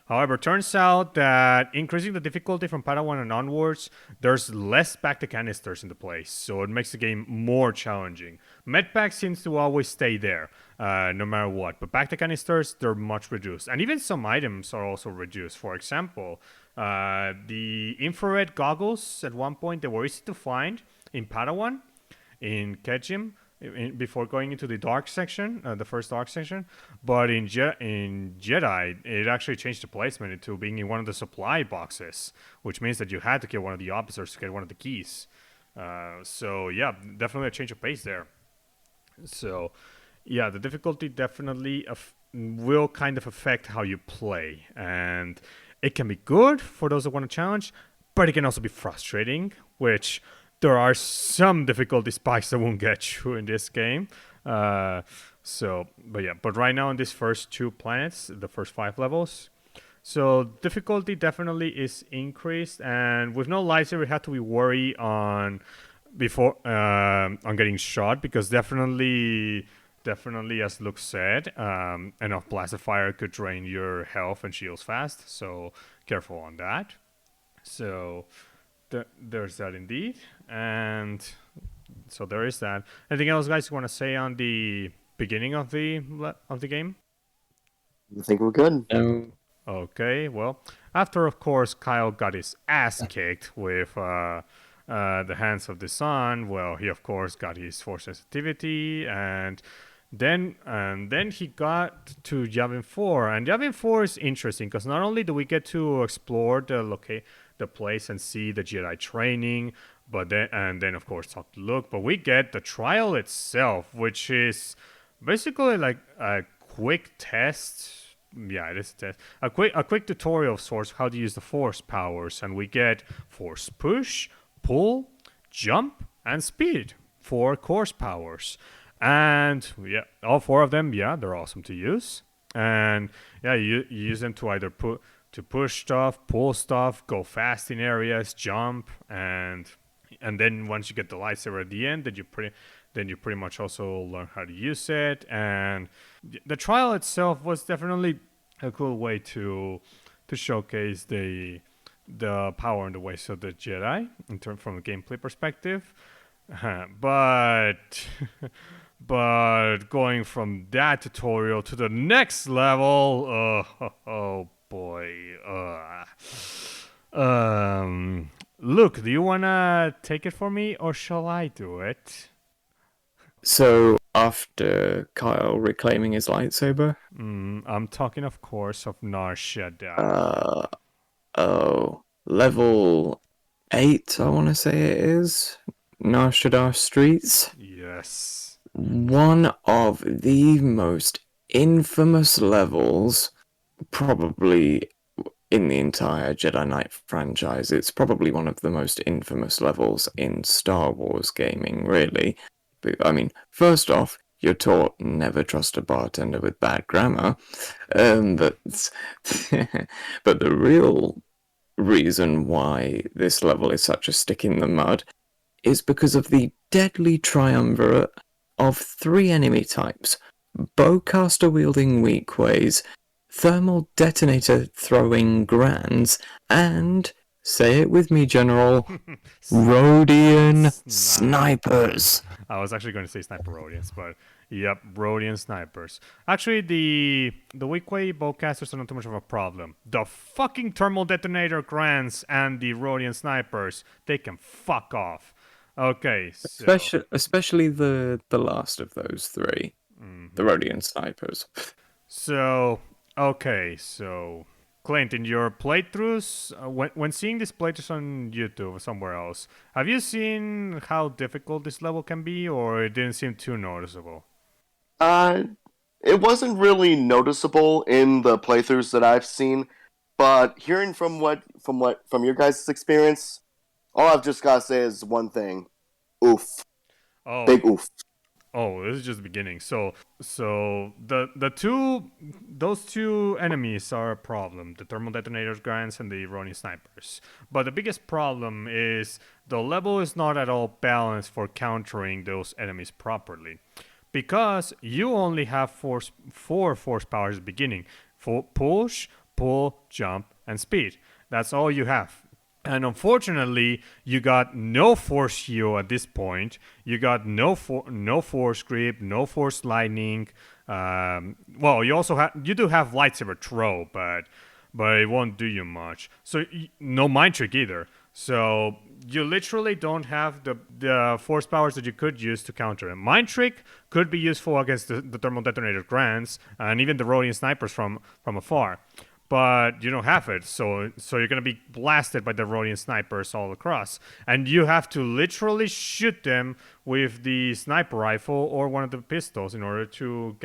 However, turns out that increasing the difficulty from Padawan and onwards, there's less bacta canisters in the place, so it makes the game more challenging. Medpack seems to always stay there, no matter what, but bacta canisters, they're much reduced. And even some items are also reduced. For example, the infrared goggles, at one point, they were easy to find in Padawan, in Kejim, before going into the dark section, the first dark section, but in Jedi, it actually changed the placement into being in one of the supply boxes, which means that you had to kill one of the officers to get one of the keys. So yeah, definitely a change of pace there. So yeah, the difficulty definitely will kind of affect how you play, and it can be good for those that want to challenge, but it can also be frustrating, which there are some difficulty spikes that won't get you in this game. But right now in these first two planets, the first 5 levels, so difficulty definitely is increased, and with no lightsaber, we have to be worried on getting shot, because definitely, as Luke said, enough blasted fire could drain your health and shields fast. So careful on that. So there's that indeed, and so there is that. Anything else, guys, you want to say on the beginning of the game? I think we're good. Okay, well, after of course Kyle got his ass kicked with the hands of the sun, well, he of course got his force sensitivity, and Then he got to Yavin 4, and Yavin 4 is interesting because not only do we get to explore the place and see the Jedi training, but then of course talk to Luke, but we get the trial itself, which is basically like a quick test. Yeah, it is a test. A quick tutorial of sorts of how to use the Force powers, and we get Force push, pull, jump, and speed. 4 course powers. And yeah, all 4 of them, yeah, they're awesome to use. And yeah, you use them to either push stuff, pull stuff, go fast in areas, jump, and then once you get the lightsaber at the end, then you pretty much also learn how to use it. And the trial itself was definitely a cool way to showcase the power and the ways of the Jedi from a gameplay perspective. But but going from that tutorial to the next level, oh boy. Luke, do you wanna take it for me, or shall I do it? So after Kyle reclaiming his lightsaber, I'm talking, of course, of Nar Shaddaa. Level 8, I want to say it is, Nar Shaddaa Streets. Yes. One of the most infamous levels, probably in the entire Jedi Knight franchise. It's probably one of the most infamous levels in Star Wars gaming, really. I mean, first off, you're taught never trust a bartender with bad grammar, but but the real reason why this level is such a stick in the mud is because of the deadly triumvirate of 3 enemy types: bowcaster wielding weakways, thermal detonator throwing grands, and, say it with me, General, Rhodian snipers. I was actually going to say sniper Rhodians, but yep, Rhodian snipers. Actually, the weakway bowcasters are not too much of a problem. The fucking thermal detonator grants and the Rhodian snipers, they can fuck off. Okay, so Especially the last of those 3, the Rhodian snipers. so okay, so Clint, in your playthroughs, when seeing these playthroughs on YouTube or somewhere else, have you seen how difficult this level can be, or it didn't seem too noticeable? Uh, it wasn't really noticeable in the playthroughs that I've seen, but hearing from your guys' experience, all I've just gotta say is one thing: oof, Oh, big oof. oh, this is just the beginning. So those two enemies are a problem: the thermal detonators, grants, and the Ronin snipers. But the biggest problem is the level is not at all balanced for countering those enemies properly, because you only have 4 force powers at the beginning: push, pull, jump, and speed. That's all you have. And unfortunately, you got no force heal at this point. You got no force grip, no force lightning. Well, you do have lightsaber throw, but it won't do you much. So no mind trick either. So you literally don't have the force powers that you could use to counter it. Mind trick could be useful against the thermal detonator grants and even the Rhodian snipers from afar, but you don't have it, so you're gonna be blasted by the Rhodian snipers all across, and you have to literally shoot them with the sniper rifle or one of the pistols in order to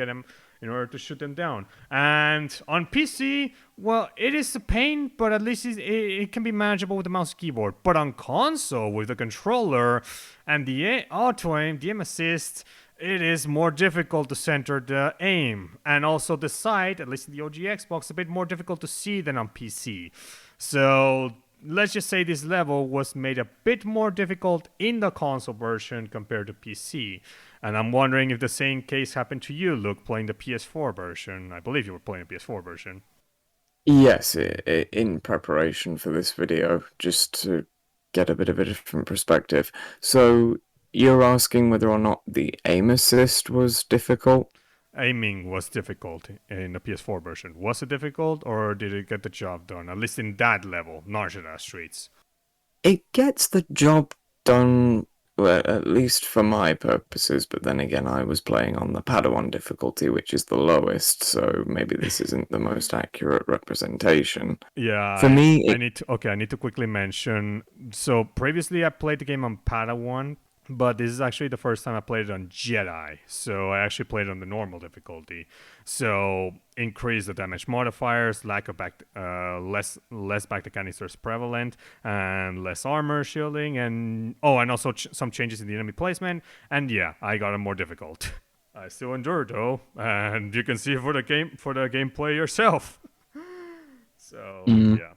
shoot them down. And on PC, well, it is a pain, but at least it can be manageable with the mouse and keyboard. But on console, with the controller and the auto aim, the aim assist, it is more difficult to center the aim, and also the sight, at least in the OG Xbox, a bit more difficult to see than on PC. So let's just say this level was made a bit more difficult in the console version compared to PC. And I'm wondering if the same case happened to you, Luke, playing the PS4 version. I believe you were playing the PS4 version. Yes, in preparation for this video, just to get a bit of a different perspective. So, you're asking whether or not the aim assist was difficult? Aiming was difficult in the PS4 version. Was it difficult, or did it get the job done? At least in that level, Nar Shaddaa Streets. It gets the job done well, at least for my purposes, but then again, I was playing on the Padawan difficulty, which is the lowest, so maybe this isn't the most accurate representation. Yeah, For me, I need to quickly mention. So previously, I played the game on Padawan, but this is actually the first time I played it on Jedi. So I actually played it on the normal difficulty. So increase the damage modifiers, lack of less back to canisters prevalent, and less armor shielding, and also some changes in the enemy placement. And yeah, I got it more difficult. I still endure though, and you can see for the gameplay yourself. So yeah.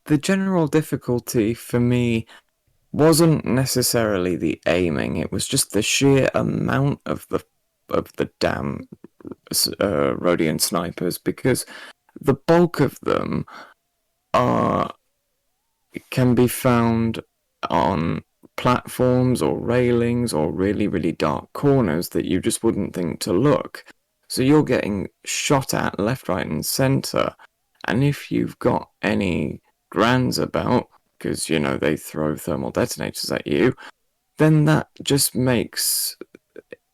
the general difficulty for me wasn't necessarily the aiming; it was just the sheer amount of the damn Rhodian snipers, because the bulk of them are can be found on platforms or railings or really, really dark corners that you just wouldn't think to look. So you're getting shot at left, right, and center. And if you've got any grands about, because, you know, they throw thermal detonators at you, then that just makes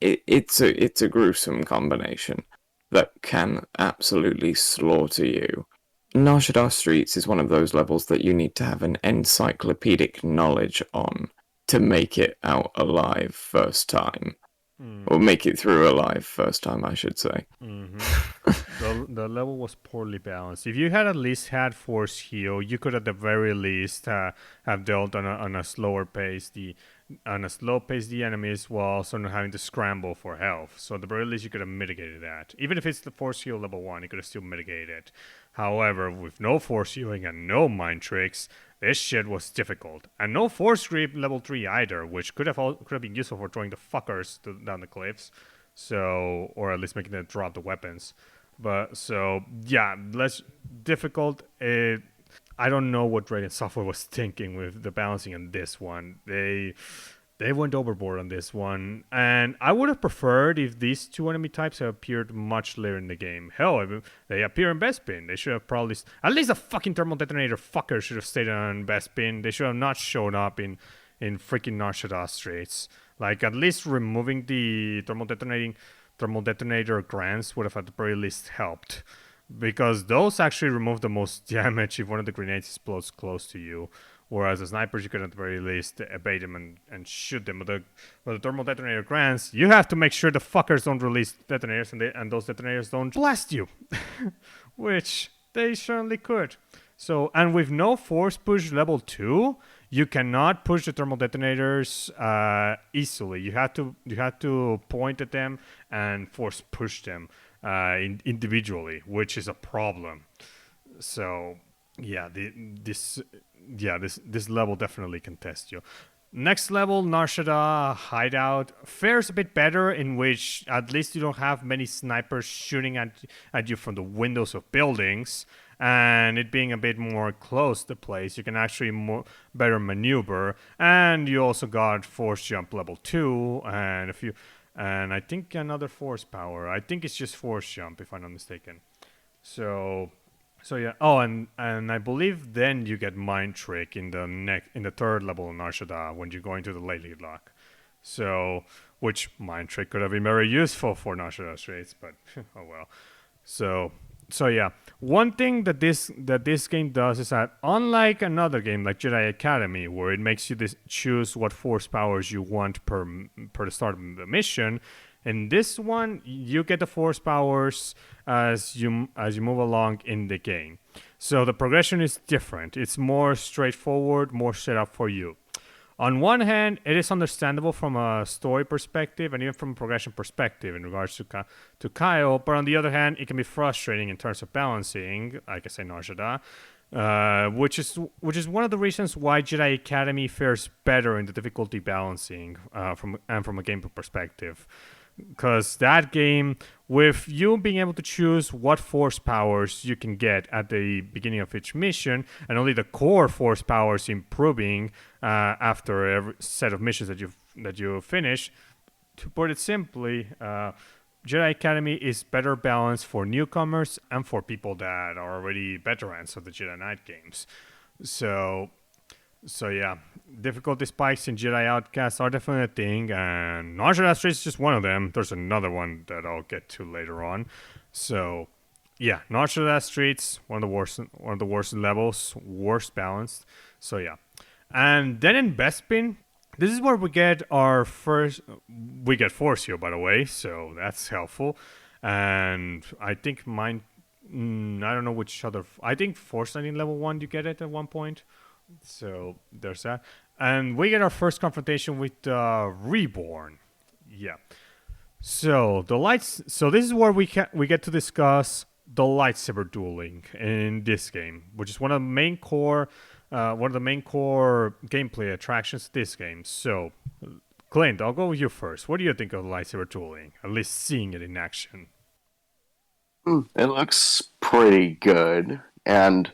it's a gruesome combination that can absolutely slaughter you. Nar Shaddaa Streets is one of those levels that you need to have an encyclopedic knowledge on to make it out alive first time. Or make it through alive first time, I should say. The level was poorly balanced. If you had at least had force heal, you could at the very least have dealt on a slower pace the enemies while also not having to scramble for health. So at the very least you could have mitigated that. Even if it's the force heal level 1, you could have still mitigated it. However, with no force healing and no mind tricks, this shit was difficult. And no force creep level 3 either, which could have been useful for throwing the fuckers down the cliffs. So, or at least making them drop the weapons. But so yeah, less difficult. I don't know what Radiant Software was thinking with the balancing on this one. They went overboard on this one, and I would have preferred if these two enemy types had appeared much later in the game. Hell, if they appear in Bespin. They should have probably at least a fucking thermal detonator fucker should have stayed on Bespin. They should have not shown up in freaking Nar Shaddaa Straits. Like at least removing the thermal detonator grants would have at the very least helped, because those actually remove the most damage if one of the grenades explodes close to you. Whereas the snipers, you can at the very least evade them and shoot them. With the thermal detonator grants, you have to make sure the fuckers don't release detonators and those detonators don't blast you. Which they certainly could. So, and with no force push level 2, you cannot push the thermal detonators easily. You have to point at them and force push them individually, which is a problem. So yeah, this level definitely can test you. Next level, Nar Shaddaa Hideout fares a bit better, in which at least you don't have many snipers shooting at you from the windows of buildings, and it being a bit more close to place, you can actually better maneuver, and you also got force jump level 2 and I think another force power. I think it's just force jump if I'm not mistaken. So yeah. Oh, and I believe then you get mind trick in the third level in Nar Shaddaa when you go into the Lady Lock. So, which mind trick could have been very useful for Nar Shaddaa Straits, but oh well. So yeah, one thing that this game does is that, unlike another game like Jedi Academy, where it makes you choose what force powers you want per the start of the mission, in this one you get the force powers as you move along in the game. So the progression is different. It's more straightforward, more set up for you. On one hand, it is understandable from a story perspective and even from a progression perspective in regards to Kyle, but on the other hand, it can be frustrating in terms of balancing, like I say, Nar Shaddaa, which is one of the reasons why Jedi Academy fares better in the difficulty balancing from a gameplay perspective. Because that game, with you being able to choose what force powers you can get at the beginning of each mission, and only the core force powers improving after every set of missions that you finish, to put it simply, Jedi Academy is better balanced for newcomers and for people that are already veterans of the Jedi Knight games. So So yeah, difficulty spikes in Jedi Outcast are definitely a thing, and Nar Shaddaa Streets is just one of them. There's another one that I'll get to later on. So yeah, Nar Shaddaa Streets, one of the worst levels, worst balanced. So yeah, and then in Bespin, this is where we get Force Heal, by the way, so that's helpful. And I think mine, I don't know which other, I think Force Lightning level 1 you get it at one point. So there's that. And we get our first confrontation with Reborn. Yeah. So so this is where we get to discuss the lightsaber dueling in this game, which is one of the main core gameplay attractions of this game. So, Clint, I'll go with you first. What do you think of lightsaber dueling? At least seeing it in action. It looks pretty good, and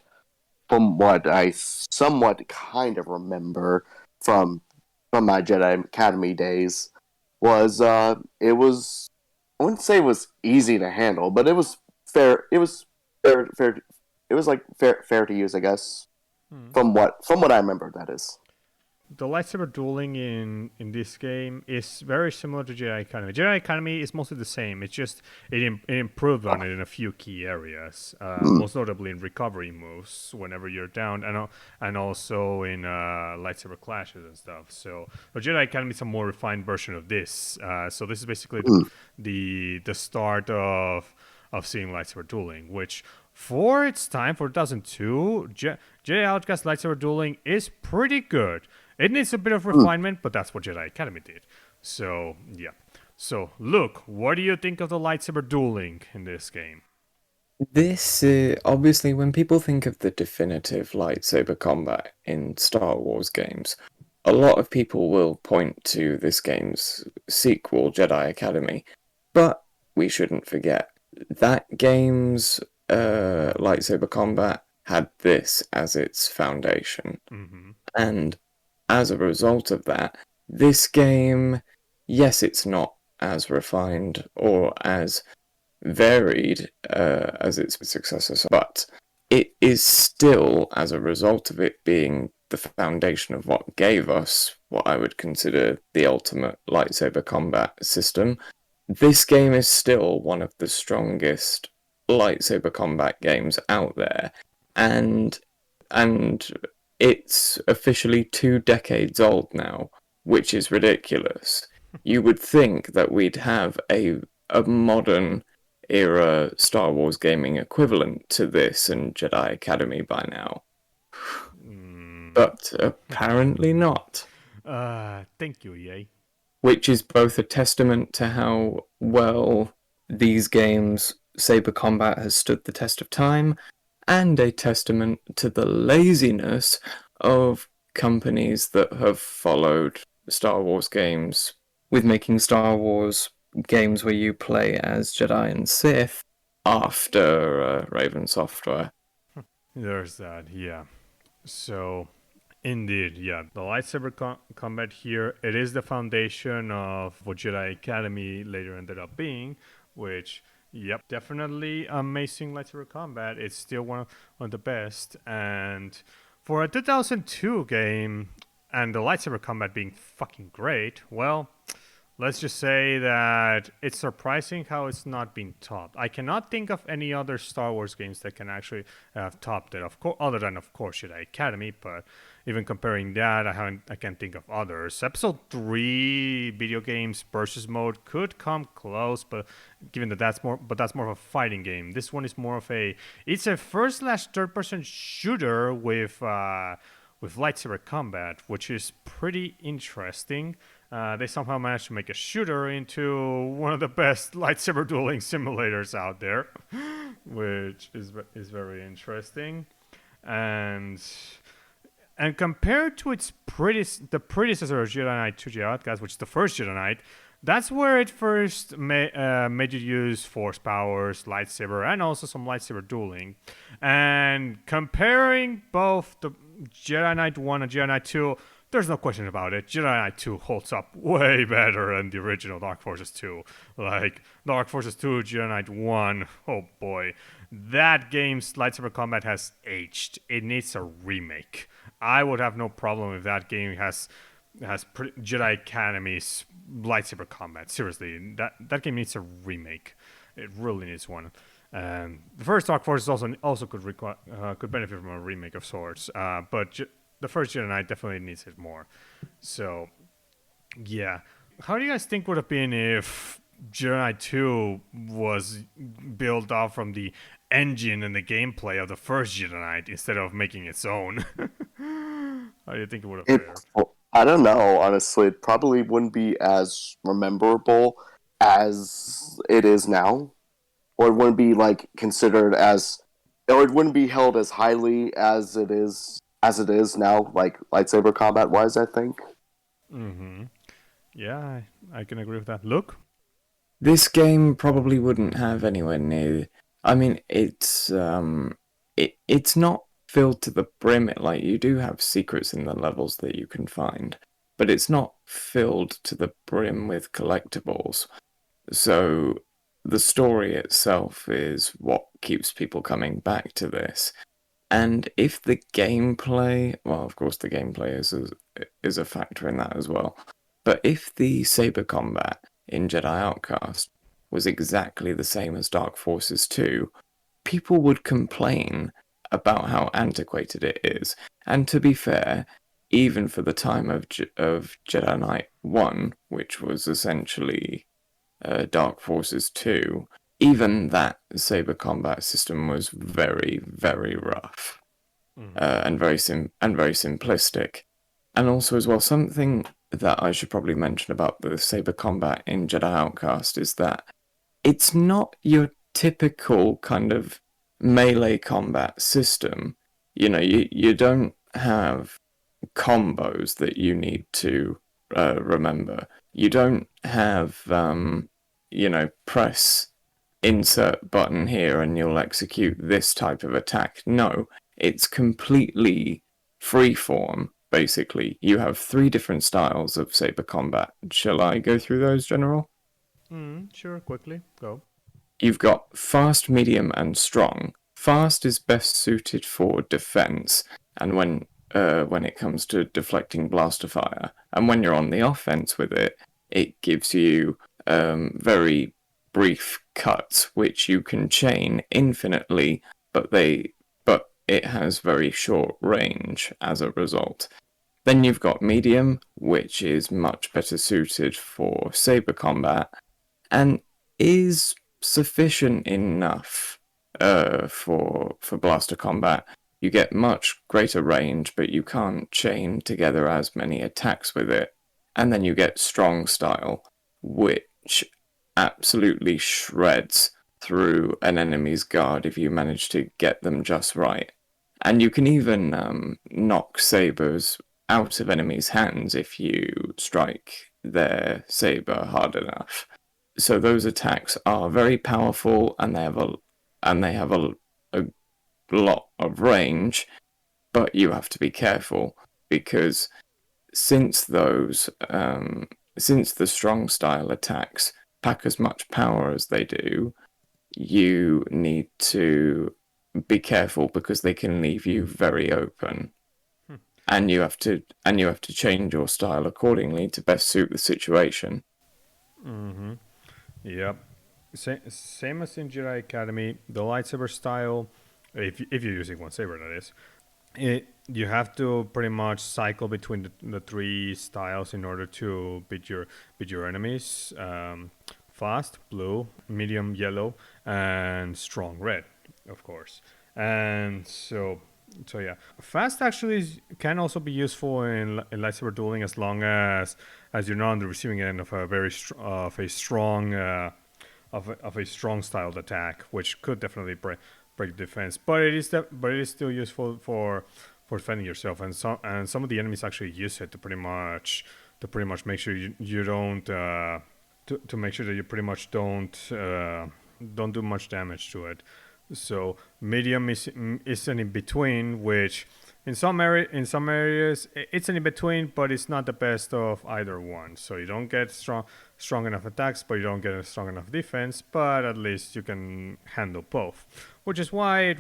from what I somewhat kind of remember from my Jedi Academy days, was it was, I wouldn't say it was easy to handle, but it was fair. It was fair. It was like fair to use, I guess. From what I remember, that is. The lightsaber dueling in this game is very similar to Jedi Academy. Jedi Academy is mostly the same. It's just it improved on it in a few key areas, most notably in recovery moves whenever you're down, and also in lightsaber clashes and stuff. So the Jedi Academy is a more refined version of this. So this is basically the start of seeing lightsaber dueling, which for its time, for 2002, Jedi Outcast lightsaber dueling is pretty good. It needs a bit of refinement, but that's what Jedi Academy did. So, yeah. So, Luke, what do you think of the lightsaber dueling in this game? This, obviously, when people think of the definitive lightsaber combat in Star Wars games, a lot of people will point to this game's sequel, Jedi Academy. But we shouldn't forget that game's lightsaber combat had this as its foundation. Mm-hmm. And as a result of that, this game, yes, it's not as refined or as varied as its successors, but it is still, as a result of it being the foundation of what gave us what I would consider the ultimate lightsaber combat system, this game is still one of the strongest lightsaber combat games out there, and and it's officially 2 decades old now, which is ridiculous. You would think that we'd have a modern era Star Wars gaming equivalent to this and Jedi Academy by now, but apparently not. Thank you, Yay. Which is both a testament to how well these games' saber combat has stood the test of time, and a testament to the laziness of companies that have followed Star Wars games with making Star Wars games where you play as Jedi and Sith after Raven Software. There's that, yeah. So, indeed, yeah. The lightsaber combat here, it is the foundation of what Jedi Academy later ended up being, which, yep, definitely amazing lightsaber combat. It's still one of the best. And for a 2002 game, and the lightsaber combat being fucking great, well, let's just say that it's surprising how it's not been topped. I cannot think of any other Star Wars games that can actually have topped it. Of course, other than of course Jedi Academy, but even comparing that, I can't think of others. Episode 3 video games versus mode could come close, but given that that's more of a fighting game. This one is more of it's a first/third person shooter with lightsaber combat, which is pretty interesting. They somehow managed to make a shooter into one of the best lightsaber dueling simulators out there, which is very interesting. And compared to the predecessor of Jedi Knight 2 Jedi Outcast, which is the first Jedi Knight, that's where it first made you use force powers, lightsaber, and also some lightsaber dueling. And comparing both the Jedi Knight 1 and Jedi Knight 2, there's no question about it. Jedi Knight 2 holds up way better than the original Dark Forces 2. Like, Dark Forces 2, Jedi Knight 1, oh boy. That game's lightsaber combat has aged. It needs a remake. I would have no problem if that game has Jedi Academy's lightsaber combat. Seriously, that game needs a remake. It really needs one. The first Dark Forces also could benefit from a remake of sorts. But the first Jedi Knight definitely needs it more. So yeah, how do you guys think would have been if Jedi Knight 2 was built off from the engine and the gameplay of the first Jedi Knight instead of making its own? How do you think it would have It, fared? I don't know, honestly. It probably wouldn't be as memorable as it is now, or it wouldn't be like considered as, or it wouldn't be held as highly as it is now, like lightsaber combat wise. I think. Mm-hmm. Yeah, I can agree with that. Look. This game probably wouldn't have anywhere near. I mean, it's not filled to the brim. Like you do have secrets in the levels that you can find, but it's not filled to the brim with collectibles. So the story itself is what keeps people coming back to this. And if the gameplay, well, of course, the gameplay is a factor in that as well. But if the saber combat in Jedi Outcast was exactly the same as Dark Forces 2, people would complain about how antiquated it is. And to be fair, even for the time of Jedi Knight 1, which was essentially Dark Forces 2, even that saber combat system was very, very rough and very simplistic. And also, as well, something that I should probably mention about the saber combat in Jedi Outcast is that it's not your typical kind of melee combat system. You know, you don't have combos that you need to remember. You don't have, press insert button here and you'll execute this type of attack. No, it's completely freeform, basically. You have 3 different styles of saber combat. Shall I go through those, General? Sure, quickly, go. You've got fast, medium, and strong. Fast is best suited for defense, and when it comes to deflecting blaster fire, and when you're on the offense with it, it gives you very brief cuts which you can chain infinitely, but it has very short range as a result. Then you've got medium, which is much better suited for saber combat, and is sufficient enough for blaster combat. You get much greater range, but you can't chain together as many attacks with it. And then you get strong style, which absolutely shreds through an enemy's guard if you manage to get them just right. And you can even knock sabers out of enemies' hands if you strike their saber hard enough. So those attacks are very powerful, and they have a lot of range, but you have to be careful because since the strong style attacks pack as much power as they do, you need to be careful because they can leave you very open. And you have to change your style accordingly to best suit the situation. Mm-hmm. Yep. Same as in Jedi Academy, the lightsaber style, if you're using one saber, that is, you have to pretty much cycle between the 3 styles in order to beat your enemies. Fast, blue, medium, yellow, and strong, red, of course. And so yeah, fast actually can also be useful in lightsaber dueling as long as you're not on the receiving end of a very of a strong styled attack, which could definitely break defense. But it is still useful for defending yourself, and some of the enemies actually use it to pretty much make sure you don't to make sure that you pretty much don't do much damage to it. So medium is an in between, which in some areas it's an in between, but it's not the best of either one. So you don't get strong enough attacks, but you don't get a strong enough defense. But at least you can handle both. which is why it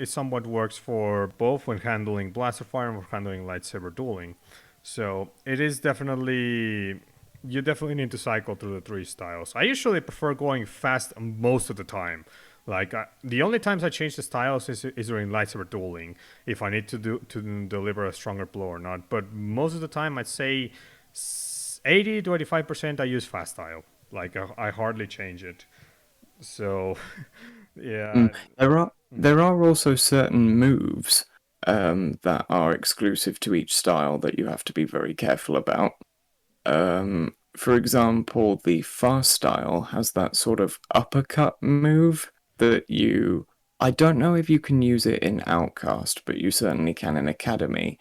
somewhat works for both when handling blaster fire and when handling lightsaber dueling. So it is definitely, you definitely need to cycle through the three styles. I usually prefer going fast most of the time. Like the only times I change the styles is during lightsaber dueling, if I need to deliver a stronger blow or not. But most of the time, I'd say 80 to 85% I use fast style. Like I hardly change it. So yeah. Mm. There are also certain moves that are exclusive to each style that you have to be very careful about. For example, the fast style has that sort of uppercut move that you. I don't know if you can use it in Outcast, but you certainly can in Academy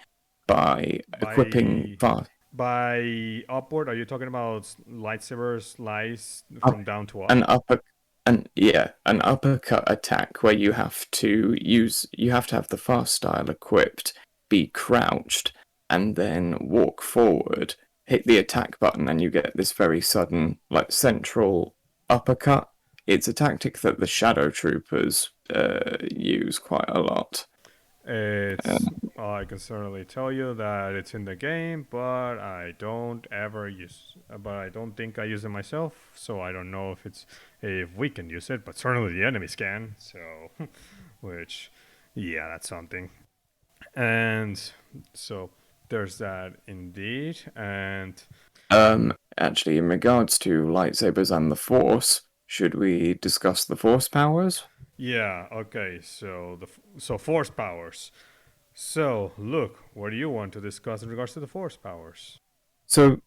by equipping by fast. by upward, are you talking about lightsaber slice Up, from down to up? an upper an uppercut attack where you have to have the fast style equipped, be crouched, and then walk forward, hit the attack button, and you get this very sudden, like, central uppercut. It's a tactic that the Shadow Troopers use quite a lot. It's I can certainly tell you that it's in the game, but I don't ever use. But I don't think I use it myself, so I don't know if we can use it. But certainly the enemies can. So, which, yeah, that's something. And so there's that indeed. And Actually, in regards to lightsabers and the Force, should we discuss the Force powers? yeah, okay. So force powers. So look, what do you want to discuss in regards to the force powers? So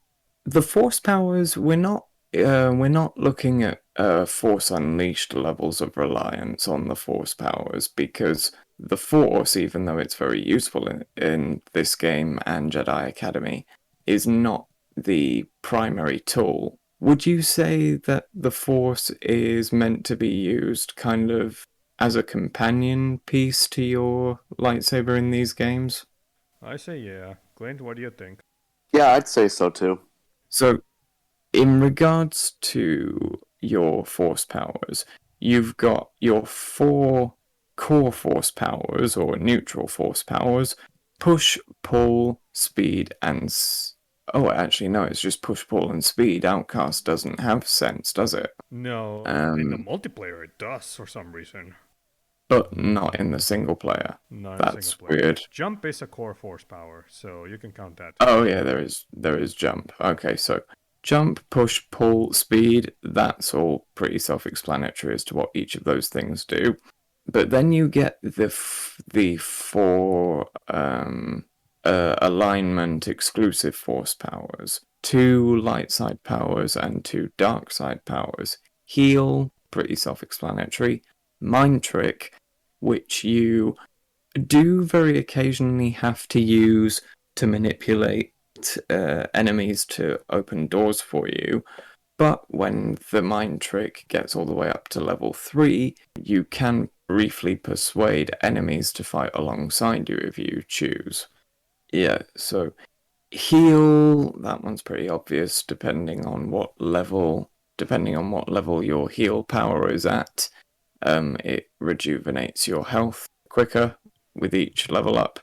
the Force powers, we're not looking at Force Unleashed levels of reliance on the Force powers because the Force, even though it's very useful in this game and Jedi Academy, is not the primary tool. Would you say that the Force is meant to be used kind of as a companion piece to your lightsaber in these games? I say yeah. Clint, what do you think? Yeah, I'd say so too. So in regards to your force powers, you've got your four core force powers or neutral force powers: push, pull, speed, and. Oh, actually, no, it's just push, pull, and speed. Outcast doesn't have sense, does it? No, in the Um, multiplayer it does for some reason. but not in the single player. Not in the single That's player. weird. Jump is a core force power, so you can count that. Oh yeah, there is jump. Okay, so jump, push, pull, speed, that's all pretty self-explanatory as to what each of those things do. But then you get the four alignment exclusive force powers, two light side powers and two dark side powers. Heal, pretty self-explanatory. Mind trick, which you do very occasionally have to use to manipulate enemies to open doors for you. But when the mind trick gets all the way up to level 3, you can briefly persuade enemies to fight alongside you if you choose. Yeah, so heal, that one's pretty obvious depending on what level your heal power is at. It rejuvenates your health quicker with each level up.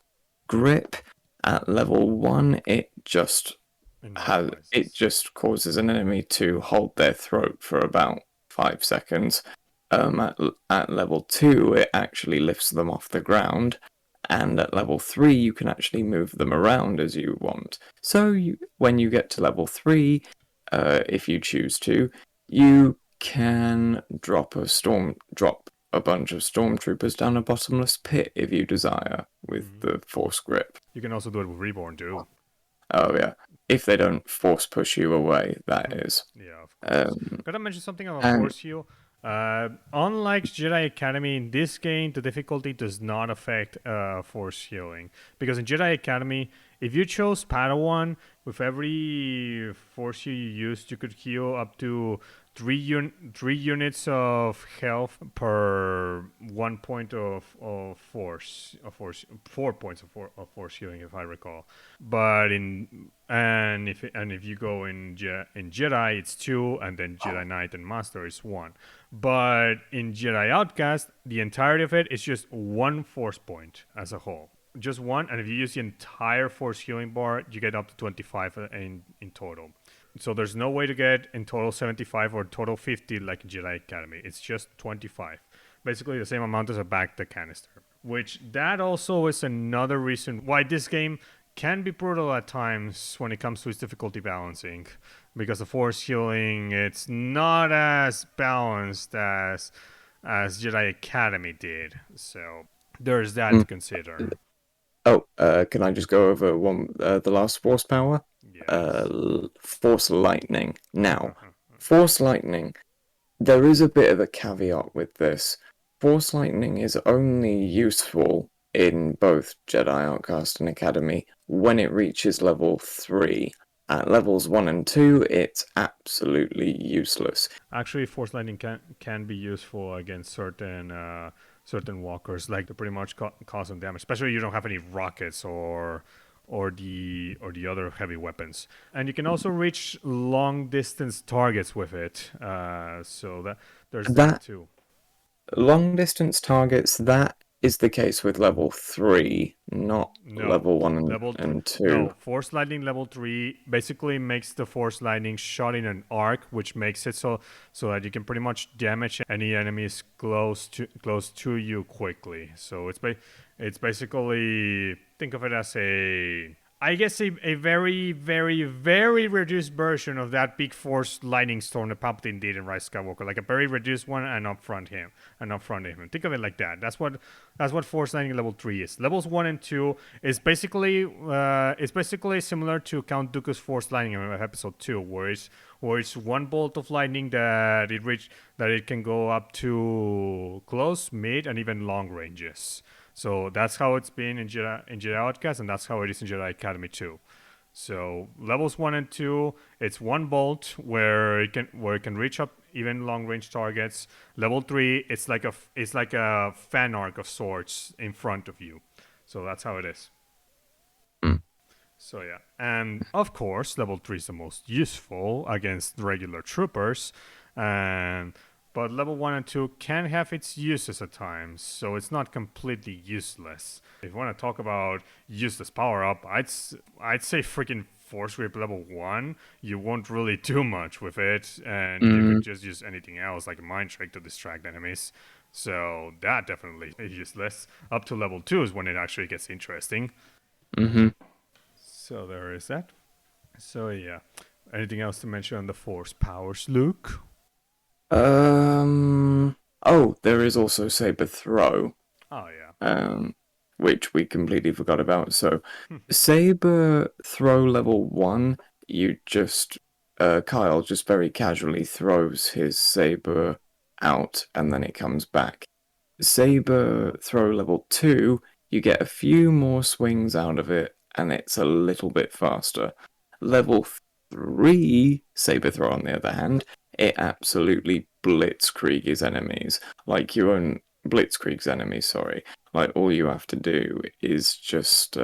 Grip at level 1, it Immobilizes. just causes an enemy to hold their throat for about 5 seconds. At level 2, it actually lifts them off the ground, and at level 3, you can actually move them around as you want. So when you get to level 3, if you choose to, you can drop a bunch of stormtroopers down a bottomless pit if you desire with Hmm. the force grip. You can also do it with Reborn too. Oh yeah, if they don't force push you away, that is. Yeah, of course. Um, Gotta mention something about and Force Heal. Unlike Jedi Academy, in this game, the difficulty does not affect Force Healing. Because in Jedi Academy, if you chose Padawan, with every Force Heal you used, you could heal up to 3 units of health per 1 point of force, 4 points of force healing, if I recall. But in And if you go in Jedi, it's 2, and then Jedi Knight and Master is 1. But in Jedi Outcast, the entirety of it is just 1 Force point as a whole, just 1. And if you use the entire Force healing bar, you get up to 25 in total. So there's no way to get in total 75 or total 50 like in Jedi Academy. It's just 25, basically the same amount as a Bacta canister. Which that also is another reason why this game can be brutal at times when it comes to its difficulty balancing, because the force healing, it's not as balanced as Jedi Academy did. So there's that to consider. Can I just go over the last Force power? Yes. Force Lightning. Now, Force Lightning, there is a bit of a caveat with this. Force Lightning is only useful in both Jedi Outcast and Academy when it reaches level 3. At levels 1 and 2, it's absolutely useless. Actually, force lightning can be useful against certain walkers, like to pretty much cause them damage, especially if you don't have any rockets or the other heavy weapons. And you can also reach long distance targets with it. So there's that too. Long distance targets, that is the case with level 3, not level 1 and 2. No, Force Lightning level 3 basically makes the Force Lightning shot in an arc, which makes it so that you can pretty much damage any enemies close to you quickly. So it's basically, think of it as I guess a very, very, very reduced version of that big Force Lightning Storm that Palpatine did in Rise of Skywalker, like a very reduced one, and upfront him. Think of it like that. That's what Force Lightning level 3 is. Levels 1 and 2 is basically similar to Count Dooku's Force Lightning in Episode 2, where it's one bolt of lightning that it can go up to close, mid, and even long ranges. So that's how it's been in Jedi Outcast, and that's how it is in Jedi Academy too. So levels 1 and 2, it's one bolt where it can reach up even long range targets. Level 3, it's like a fan arc of sorts in front of you. So that's how it is. So yeah, and of course, level 3 is the most useful against regular troopers, but level 1 and 2 can have its uses at times, so it's not completely useless. If you want to talk about useless power-up, I'd say freaking Force Grip level 1, you won't really do much with it, and you could just use anything else, like a Mind Trick to distract enemies. So that definitely is useless. Up to level 2 is when it actually gets interesting. So there is that. So yeah. Anything else to mention on the Force powers, Luke? There is also Saber Throw. Oh yeah. Which we completely forgot about. So, Saber Throw level 1, you just Kyle just very casually throws his saber out and then it comes back. Saber Throw level 2, you get a few more swings out of it and it's a little bit faster. Level 3 Saber Throw, on the other hand, it absolutely blitzkriegs enemies. Like blitzkriegs enemies, sorry. Like, all you have to do is just,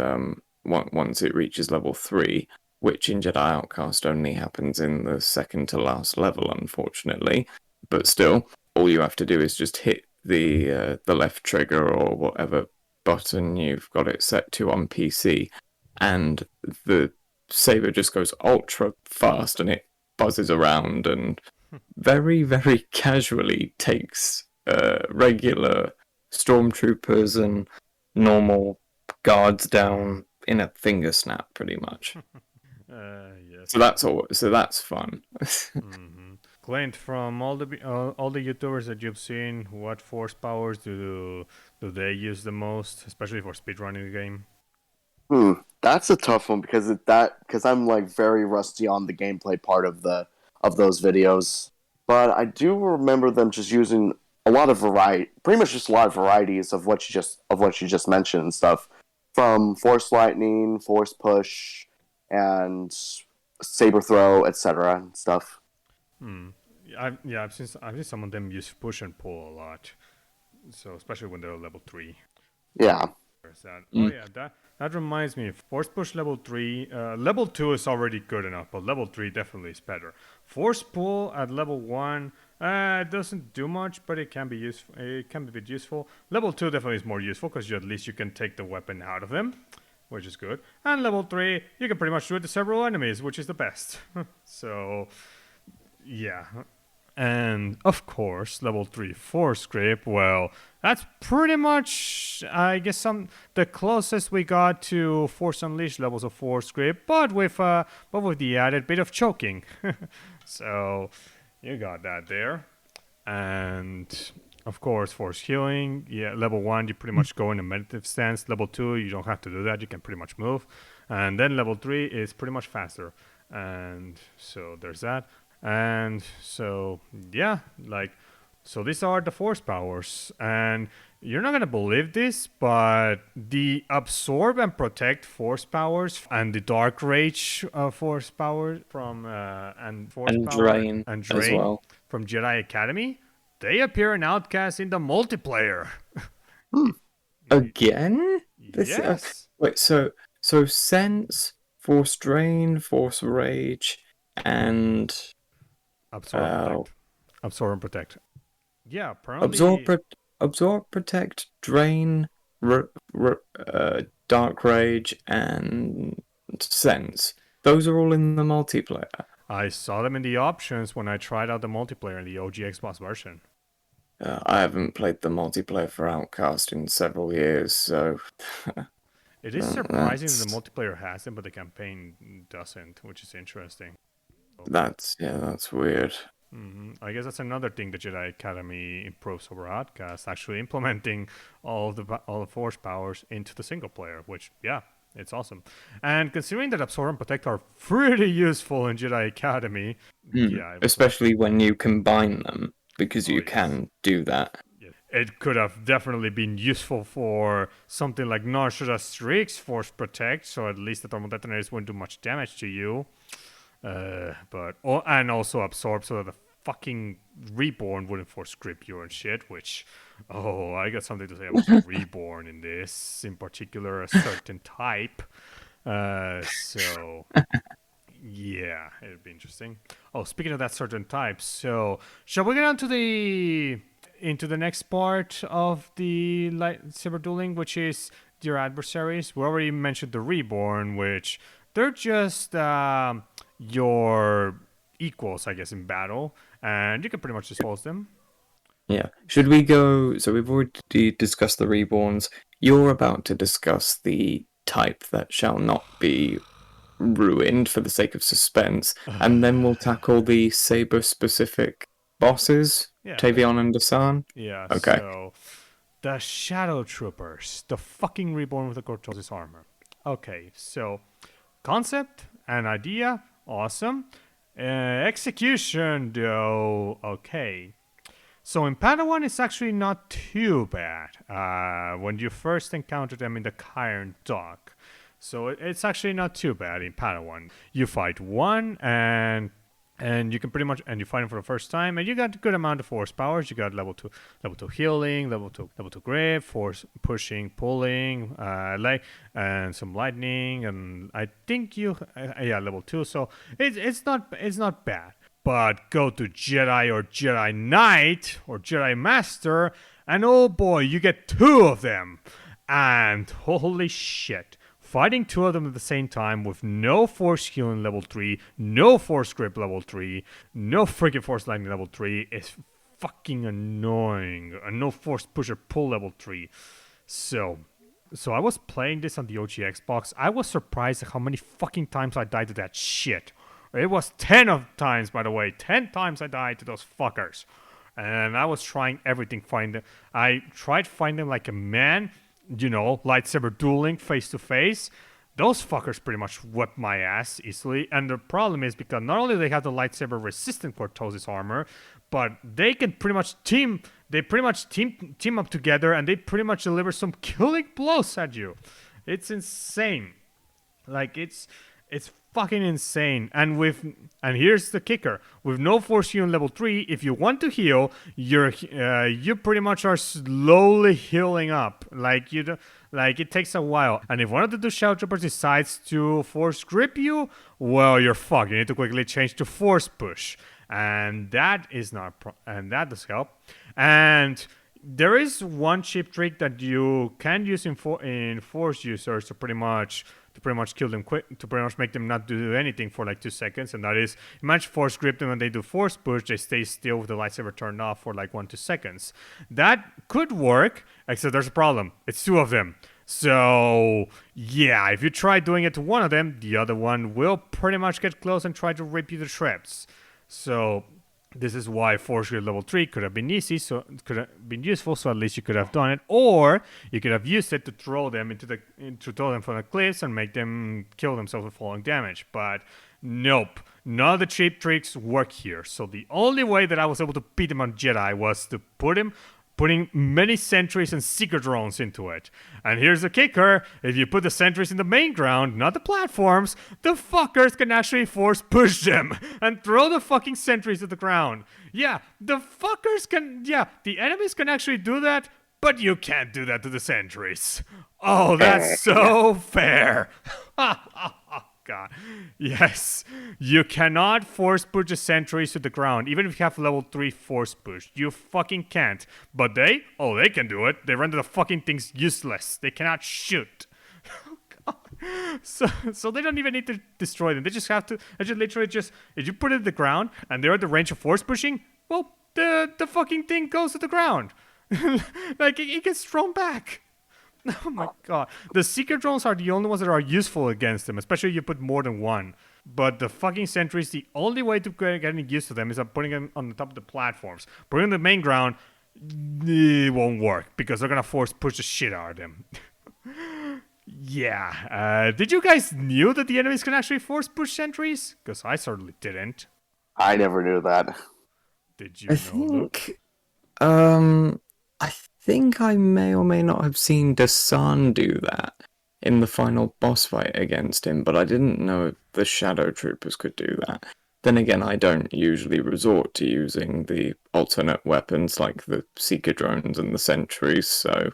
once it reaches level 3, which in Jedi Outcast only happens in the second to last level, unfortunately. But still, all you have to do is just hit the left trigger or whatever button you've got it set to on PC, and the saber just goes ultra fast and it buzzes around and very, very casually takes regular stormtroopers and normal guards down in a finger snap, pretty much. Yes. So that's all. So that's fun. Clint, from all the YouTubers that you've seen, what Force powers do they use the most, especially for speedrunning the game? That's a tough one because I'm like very rusty on the gameplay part of those videos. But I do remember them just using a lot of variety, pretty much just a lot of varieties of what you just mentioned and stuff, from Force Lightning, Force Push, and Saber Throw, etc. and stuff. I've seen some of them use push and pull a lot. So especially when they're level 3. Yeah. Where's that? Oh yeah, that reminds me. Force push level 3. Level 2 is already good enough, but level 3 definitely is better. Force pull at level 1. It doesn't do much, but it can be useful. It can be a bit useful. Level 2 definitely is more useful because at least you can take the weapon out of them, which is good. And level 3, you can pretty much do it to several enemies, which is the best. So, yeah. And of course, level 3 Force Grip, well, that's pretty much, I guess, the closest we got to Force Unleashed levels of Force Grip, but with the added bit of choking. So, you got that there. And of course, Force Healing, yeah, level 1, you pretty much go in a meditative stance. Level 2, you don't have to do that, you can pretty much move. And then level 3 is pretty much faster. And so there's that. And so, yeah, so these are the Force powers. And you're not going to believe this, but the Absorb and Protect Force powers and the Dark Rage Force power from, and Force And power Drain and as Drain well. from Jedi Academy, they appear in Outcast in the multiplayer. Again? Yes. Wait, so Sense, Force Drain, Force Rage, and Absorb and Protect. Absorb and Protect. Yeah, apparently. Absorb, Protect, Drain, Dark Rage, and Sense. Those are all in the multiplayer. I saw them in the options when I tried out the multiplayer in the OG Xbox version. I haven't played the multiplayer for Outcast in several years, so... It is surprising that the multiplayer has them, but the campaign doesn't, which is interesting. That's weird. I guess that's another thing the Jedi Academy improves over Outcast, actually implementing all the Force powers into the single player, which, yeah, it's awesome. And considering that Absorb and Protect are pretty useful in Jedi Academy, yeah, especially when you combine them, because you can do that. It could have definitely been useful for something like Nar Shaddaa Streak's Force Protect, so at least the thermal detonators wouldn't do much damage to you. And also Absorb so that the fucking Reborn wouldn't Force grip you and shit, which, I got something to say about Reborn in this, in particular a certain type. So... yeah, it'd be interesting. Oh, speaking of that certain type, so shall we get on to into the next part of the lightsaber dueling, which is your adversaries? We already mentioned the Reborn, which they're just your equals, I guess, in battle, and you can pretty much dispose them. Yeah. Should we go? So we've already discussed the Reborns. You're about to discuss the type that shall not be ruined for the sake of suspense, and then we'll tackle the Saber-specific bosses, Tavion and Dasan. Yeah, okay. So the Shadow Troopers, the fucking Reborn with the Cortosis armor. Okay, so concept and idea, awesome. Execution, though, okay. So in Padawan, it's actually not too bad when you first encounter them in the Cairn dock. So it's actually not too bad in Padawan. You fight one, and you can pretty much, and you fight him for the first time, and you got a good amount of force powers. You got level 2 healing, level 2 grip, force pushing, pulling, and some lightning, and I think level 2. So it's not bad. But go to Jedi or Jedi Knight or Jedi Master, and oh boy, you get 2 of them, and holy shit. Fighting 2 of them at the same time with no Force Healing level 3, no Force Grip level 3, no freaking Force Lightning level 3 is fucking annoying. And no Force Pusher Pull level 3. So I was playing this on the OG Xbox. I was surprised at how many fucking times I died to that shit. It was 10 times, by the way. 10 times I died to those fuckers. And I was trying everything. I tried finding like a man... lightsaber dueling face to face. Those fuckers pretty much whip my ass easily. And the problem is because not only they have the lightsaber resistant Cortosis armor, but they can pretty much team up together, and they pretty much deliver some killing blows at you. It's insane. Like it's fucking insane. And here's the kicker: with no Force Healing level 3, if you want to heal, you pretty much are slowly healing up. Like, it takes a while. And if one of the two Shadow Troopers decides to force grip you, well, you're fucked. You need to quickly change to force push. And that is not, and that does help. And there is one cheap trick that you can use in force users to pretty much kill them quick, to pretty much make them not do anything for like 2 seconds, and that is, imagine force grip them when they do force push, they stay still with the lightsaber turned off for like 1-2 seconds. That could work, except there's a problem. It's 2 of them. So yeah, if you try doing it to one of them, the other one will pretty much get close and try to rip you to shreds. So this is why Force Grip level 3 could have been easy, so it could have been useful, so at least you could have done it. Or you could have used it to throw them from the cliffs and make them kill themselves with falling damage. But nope, none of the cheap tricks work here. So the only way that I was able to beat him on Jedi was to putting many sentries and seeker drones into it. And here's the kicker: if you put the sentries in the main ground, not the platforms, the fuckers can actually force push them and throw the fucking sentries to the ground. Yeah, the enemies can actually do that, but you can't do that to the sentries. Oh, that's so fair. God. Yes. You cannot force push the sentries to the ground, even if you have level 3 force push. You fucking can't. But they can do it. They render the fucking things useless. They cannot shoot. So they don't even need to destroy them. They just have to, if you put it in the ground and they're at the range of force pushing, well, the fucking thing goes to the ground. Like, it gets thrown back. Oh my god. The seeker drones are the only ones that are useful against them, especially if you put more than one. But the fucking sentries, the only way to get any use to them is by putting them on the top of the platforms. Putting them on the main ground, it won't work, because they're gonna force push the shit out of them. Yeah. Did you guys knew that the enemies can actually force push sentries? Because I certainly didn't. I never knew that. Did you know, Luke? I think I may or may not have seen Dasan do that in the final boss fight against him, but I didn't know if the Shadow Troopers could do that. Then again, I don't usually resort to using the alternate weapons like the Seeker drones and the sentries, so...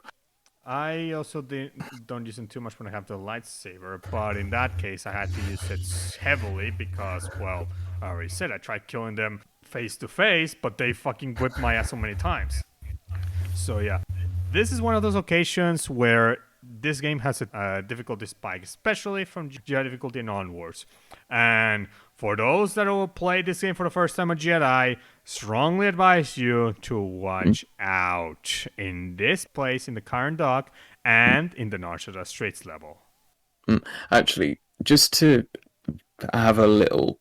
I also don't use them too much when I have the lightsaber, but in that case I had to use it heavily because, well, I already said I tried killing them face to face, but they fucking whipped my ass so many times. So yeah, this is one of those occasions where this game has a difficulty spike, especially from Jedi difficulty and onwards. And for those that will play this game for the first time on Jedi, strongly advise you to watch out in this place, in the Cairn Dock, and in the Nar Shaddaa Straits level. Actually, just to have a little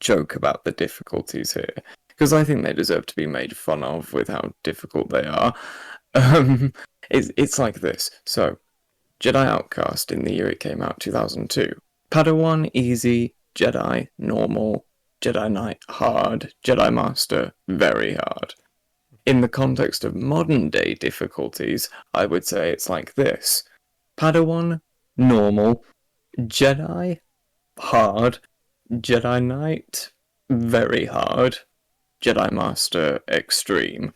joke about the difficulties here, because I think they deserve to be made fun of with how difficult they are. It's like this. So, Jedi Outcast in the year it came out, 2002. Padawan, easy. Jedi, normal. Jedi Knight, hard. Jedi Master, very hard. In the context of modern day difficulties, I would say it's like this. Padawan, normal. Jedi, hard. Jedi Knight, very hard. Jedi Master, extreme.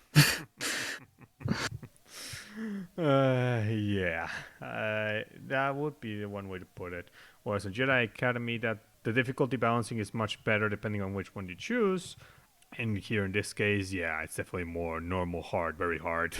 Yeah. That would be the one way to put it. Whereas in Jedi Academy, that the difficulty balancing is much better depending on which one you choose. And here in this case, yeah, it's definitely more normal, hard, very hard.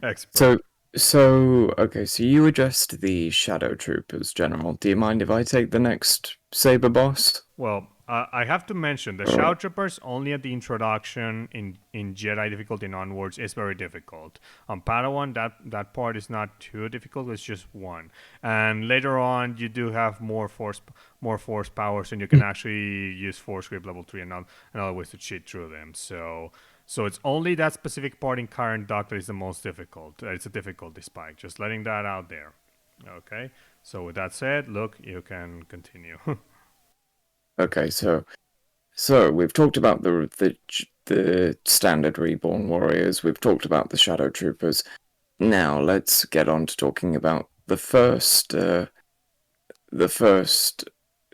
Expert. So you addressed the Shadow Troopers, General. Do you mind if I take the next Saber boss? Well, I have to mention the Shadow Troopers only at the introduction in Jedi difficulty and onwards is very difficult. On Padawan, that part is not too difficult. It's just one, and later on you do have more force powers, and you can actually use Force Grip level 3 and other ways to cheat through them. So it's only that specific part in Cairn Dock that is the most difficult. It's a difficulty spike. Just letting that out there. Okay. So with that said, look, you can continue. Okay, so we've talked about the standard Reborn Warriors. We've talked about the Shadow Troopers. Now let's get on to talking about the first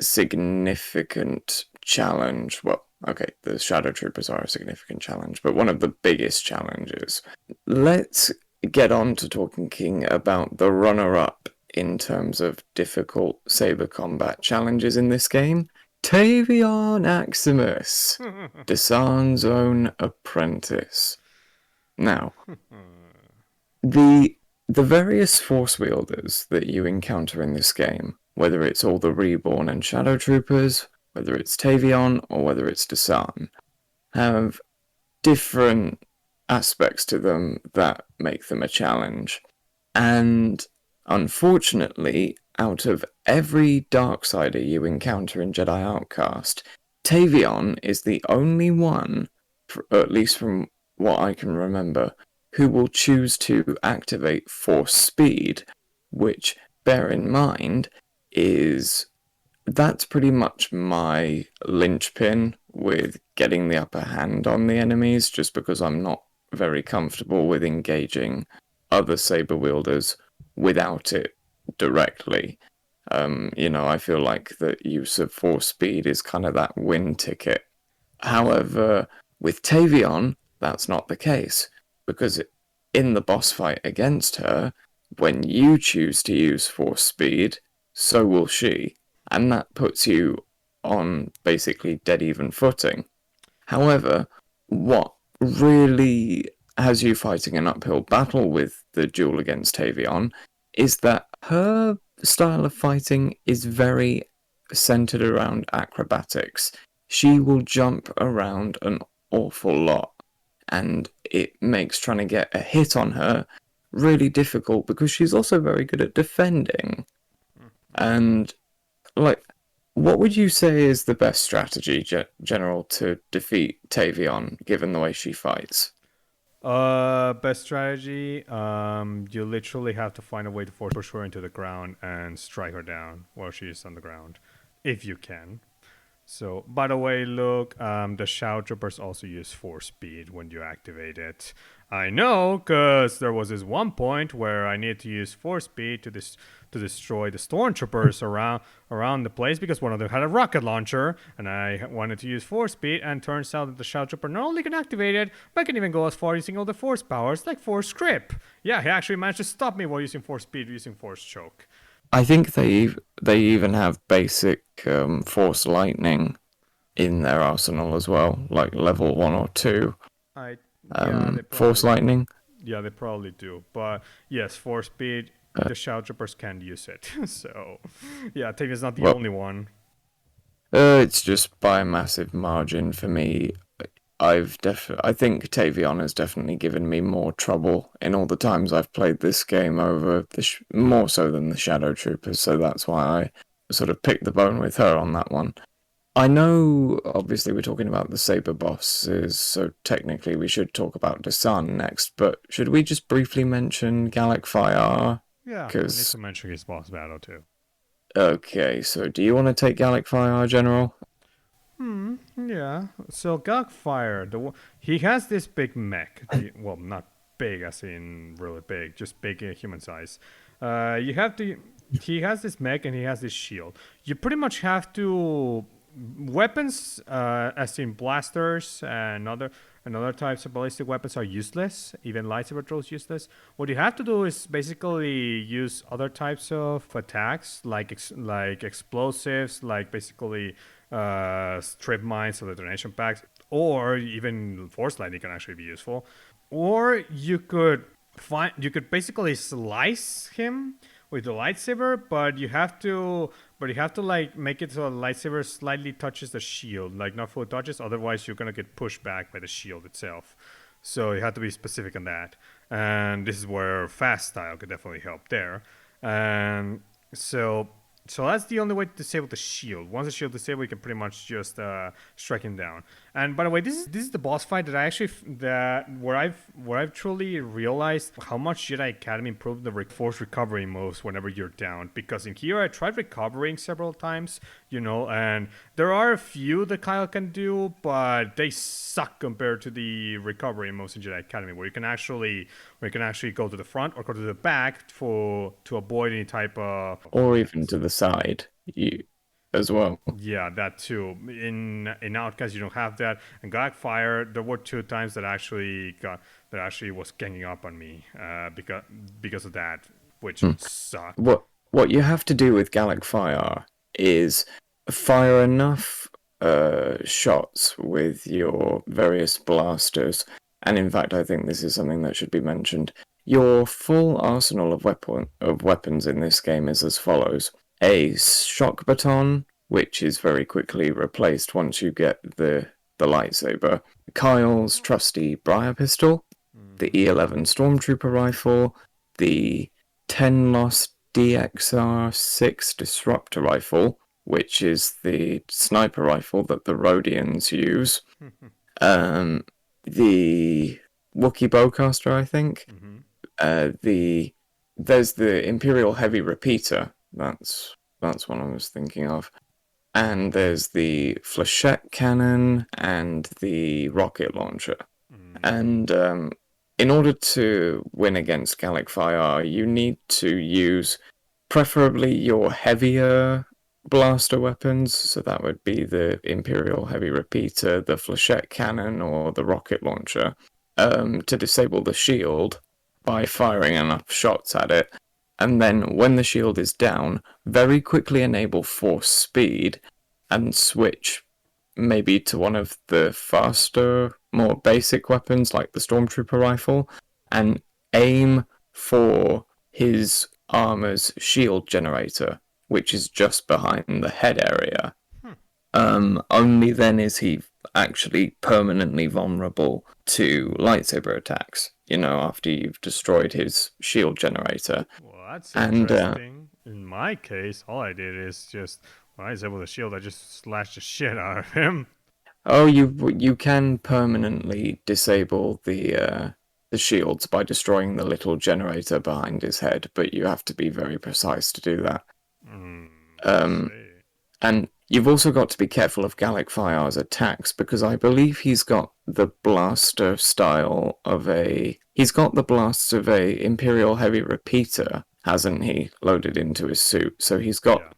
significant challenge. Well, okay, the Shadow Troopers are a significant challenge, but one of the biggest challenges. Let's get on to talking, King, about the runner-up in terms of difficult saber combat challenges in this game, Tavion Aximus, Desan's own apprentice. Now, the the various force wielders that you encounter in this game, whether it's all the Reborn and Shadow Troopers, whether it's Tavion, or whether it's Desan, have different aspects to them that make them a challenge. And unfortunately, out of every Darksider you encounter in Jedi Outcast, Tavion is the only one, at least from what I can remember, who will choose to activate Force Speed, which, bear in mind, that's pretty much my linchpin with getting the upper hand on the enemies, just because I'm not very comfortable with engaging other saber wielders without it directly. I feel like the use of Force Speed is kind of that win ticket. However, with Tavion, that's not the case, because in the boss fight against her, when you choose to use Force Speed, so will she, and that puts you on basically dead even footing. However, what really has you fighting an uphill battle with the duel against Tavion is that her style of fighting is very centered around acrobatics. She will jump around an awful lot, and it makes trying to get a hit on her really difficult because she's also very good at defending. And, like, what would you say is the best strategy, General, to defeat Tavion, given the way she fights? Best strategy. You literally have to find a way to push her into the ground and strike her down while she is on the ground, if you can. So, by the way, look, the Shadow Troopers also use Force Speed when you activate it. I know, because there was this one point where I needed to use Force Speed to destroy the Stormtroopers around the place because one of them had a rocket launcher, and I wanted to use Force Speed, and turns out that the Shadow Trooper not only can activate it, but can even go as far using all the Force powers, like Force Grip. Yeah, he actually managed to stop me while using Force Speed, using Force Choke. I think they even have basic Force Lightning in their arsenal as well, like level 1 or 2. They Force probably Lightning. Yeah, they probably do. But yes, Force Speed, the Shadow Troopers can use it. So, yeah, Tavion is not the Well, only one. it's just by a massive margin for me. I think Tavion has definitely given me more trouble in all the times I've played this game over more so than the Shadow Troopers, so that's why I sort of picked the bone with her on that one. I know, obviously, we're talking about the Saber bosses, so technically we should talk about Desan next, but should we just briefly mention Gallic Fire? Yeah, we need Because, to mention his boss battle too. okay, so do you want to take Gallic Fire, General? Yeah. So Fire, he has this big mech. Well, not big as in really big, just big human size. You have to. He has this mech and he has this shield. You pretty much have to weapons, as in blasters and other types of ballistic weapons are useless. Even lightsaber throws useless. What you have to do is basically use other types of attacks, like like explosives, like basically strip mines or detonation packs, or even force lightning can actually be useful. Or you could basically slice him with the lightsaber, but you have to like make it so the lightsaber slightly touches the shield, like not fully touches. Otherwise, you're gonna get pushed back by the shield itself. So you have to be specific on that. And this is where fast style could definitely help there. And so so that's the only way to disable the shield. Once the shield is disabled, you can pretty much just strike him down. And by the way, this is the boss fight that I actually where I've truly realized how much Jedi Academy improved the force recovery moves whenever you're down. Because in here I tried recovering several times, and there are a few that Kyle can do, but they suck compared to the recovery moves in Jedi Academy, where you can actually go to the front or go to the back to avoid any type of Or even to the side? as well. Yeah, that too. In Outcast, you don't have that. And Galactic Fire, there were 2 times that actually was ganging up on me because of that, which Hmm. sucked. What you have to do with Gallic Fire is fire enough shots with your various blasters, and in fact, I think this is something that should be mentioned. Your full arsenal of weapons in this game is as follows: a shock baton, which is very quickly replaced once you get the lightsaber; Kyle's trusty Briar pistol, the E11 Stormtrooper rifle, the 10 Lost DXR-6 Disruptor rifle, which is the sniper rifle that the Rhodians use, the Wookiee Bowcaster, I think, there's the Imperial Heavy Repeater, that's one I was thinking of, and there's the Flechette Cannon and the Rocket Launcher. And in order to win against Gallic Fire, you need to use preferably your heavier blaster weapons. So that would be the Imperial Heavy Repeater, the Flechette Cannon, or the Rocket Launcher, to disable the shield by firing enough shots at it. And then when the shield is down, very quickly enable Force Speed and switch maybe to one of the faster, more basic weapons like the Stormtrooper rifle, and aim for his armor's shield generator, which is just behind the head area. Only then is he actually permanently vulnerable to lightsaber attacks, after you've destroyed his shield generator. Well, that's And interesting. In my case, all I did is just when I was able to shield, I just slashed the shit out of him. oh, you can permanently disable the shields by destroying the little generator behind his head, but you have to be very precise to do that. And you've also got to be careful of Gallic Fire's attacks, because I believe he's got the blaster style of he's got the blasts of a Imperial Heavy Repeater, hasn't he, loaded into his suit? So he's got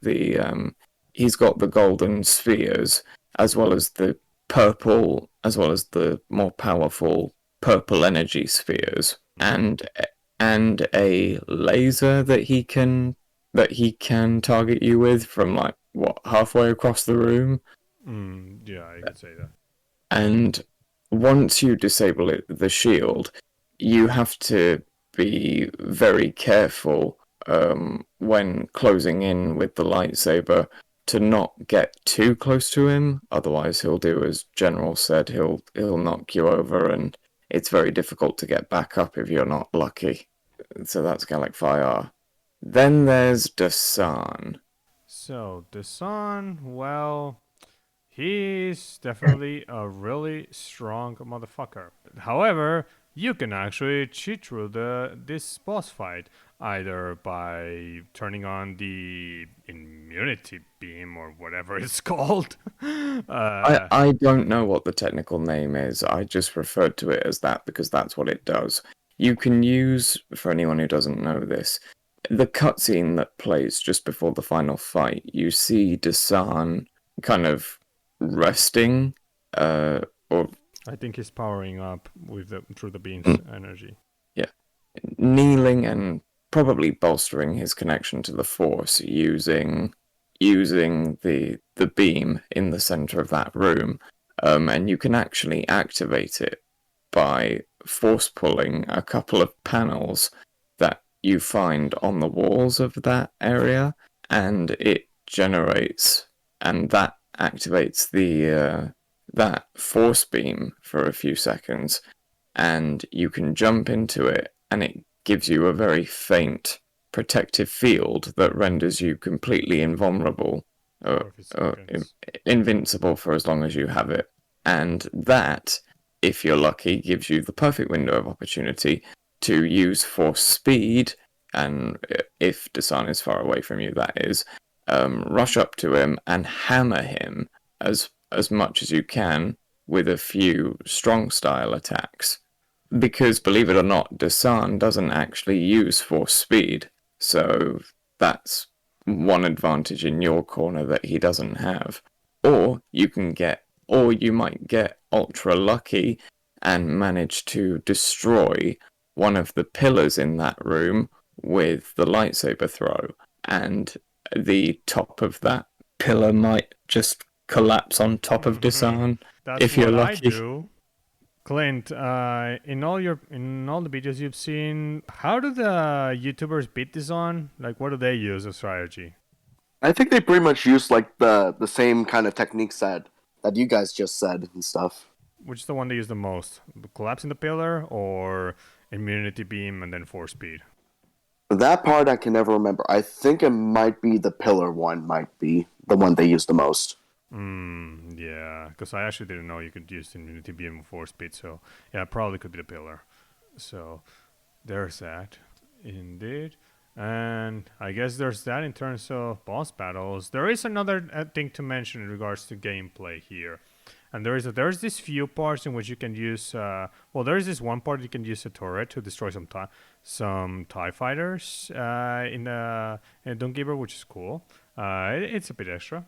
he's got the golden spheres, as well as the purple, as well as the more powerful purple energy spheres, and a laser that he can target you with from halfway across the room. Yeah, you could say that. And once you disable the shield, you have to be very careful when closing in with the lightsaber to not get too close to him. Otherwise, he'll do as General said. He'll knock you over, and it's very difficult to get back up if you're not lucky. So that's Gallic Fire. Then there's Dasan. So, Dasan, well, he's definitely a really strong motherfucker. However, you can actually cheat through this boss fight either by turning on the immunity beam or whatever it's called. I don't know what the technical name is. I just referred to it as that because that's what it does. You can use, for anyone who doesn't know this, the cutscene that plays just before the final fight. You see Dasan kind of resting, or I think he's powering up through the beam's energy. Yeah, kneeling and probably bolstering his connection to the Force using the beam in the center of that room, and you can actually activate it by force pulling a couple of panels that you find on the walls of that area, and it generates, and that activates that force beam for a few seconds, and you can jump into it, and it gives you a very faint protective field that renders you completely invulnerable, invincible for as long as you have it. And that, if you're lucky, gives you the perfect window of opportunity to use Force Speed, and if Dasan is far away from you, that is, rush up to him and hammer him as much as you can with a few strong style attacks. Because, believe it or not, Dasan doesn't actually use Force Speed, so that's one advantage in your corner that he doesn't have. Or you might get ultra lucky and manage to destroy one of the pillars in that room with the lightsaber throw, and the top of that pillar might just collapse on top of Disarm That's if you're what I lucky. do. Clint, in all the videos you've seen, how do the YouTubers beat this on? Like, what do they use as strategy? I think they pretty much use like the same kind of techniques that you guys just said and stuff. Which is the one they use the most? Collapsing the pillar or immunity beam and then force speed? That part I can never remember. I think it might be the pillar one, might be the one they use the most. Yeah, because I actually didn't know you could use immunity beam and force speed, so yeah, probably could be the pillar. So there's that, indeed. And I guess there's that in terms of boss battles. There is another thing to mention in regards to gameplay here. And there's this few parts in which you can use. There is this one part you can use a turret to destroy some Tie fighters in Doomgiver, which is cool. It's a bit extra.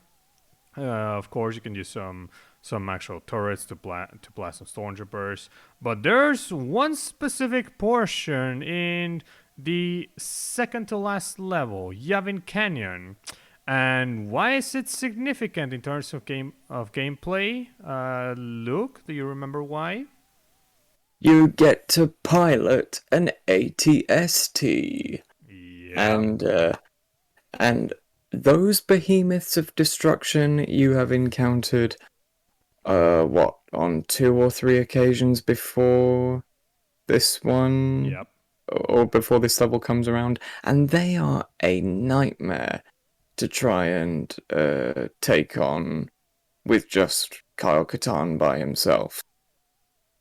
Of course, you can use some actual turrets to blast some stormtroopers. But there's one specific portion in the second to last level, Yavin Canyon. And why is it significant in terms of gameplay? Luke, do you remember why? You get to pilot an ATST. Yeah. And those behemoths of destruction you have encountered, on 2 or 3 occasions before this one, Yep. or before this level comes around, and they are a nightmare to try and take on with just Kyle Katarn by himself.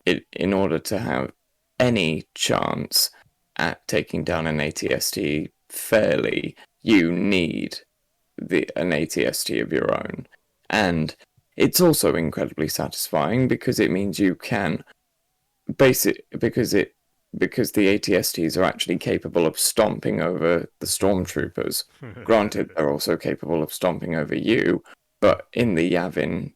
In order to have any chance at taking down an ATST fairly, you need an ATST of your own. And it's also incredibly satisfying because it means you can because the ATSTs are actually capable of stomping over the stormtroopers. Granted, they're also capable of stomping over you, but in the Yavin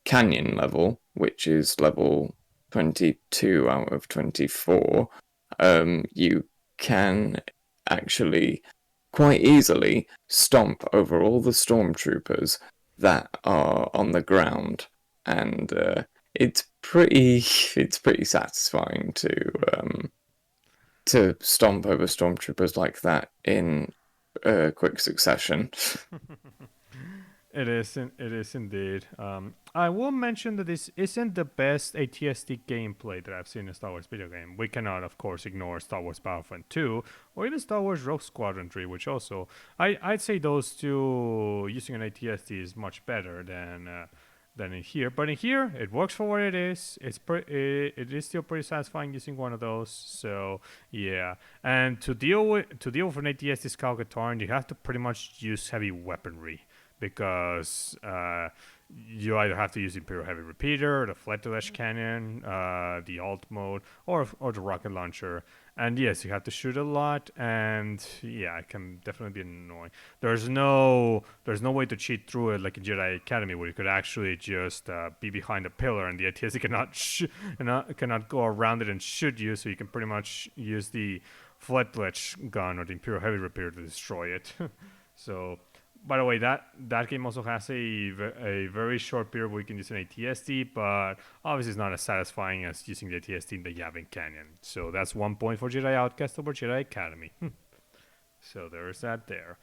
Canyon level, which is level 22 out of 24, you can actually quite easily stomp over all the stormtroopers that are on the ground, and it's pretty satisfying to stomp over stormtroopers like that in quick succession. It is. It is indeed. I will mention that this isn't the best ATST gameplay that I've seen in a Star Wars video game. We cannot, of course, ignore Star Wars Battlefront 2 or even Star Wars Rogue Squadron 3, which also I'd say those two using an ATST is much better than in here. But in here, it works for what it is. It is still pretty satisfying using one of those. So yeah, and to deal with an ATST Skull Katarn, you have to pretty much use heavy weaponry because you either have to use Imperial Heavy Repeater, the Fletch Cannon, the alt mode, or the rocket launcher. And yes, you have to shoot a lot, and yeah, it can definitely be annoying. There's no way to cheat through it like in Jedi Academy, where you could actually just be behind a pillar, and the ATST cannot go around it and shoot you. So you can pretty much use the Fletch gun or the Imperial Heavy Repeater to destroy it. So. By the way, that game also has a very short period where you can use an ATST, but obviously it's not as satisfying as using the ATST in the Yavin Canyon. So that's 1 point for Jedi Outcast over Jedi Academy. So there's that there.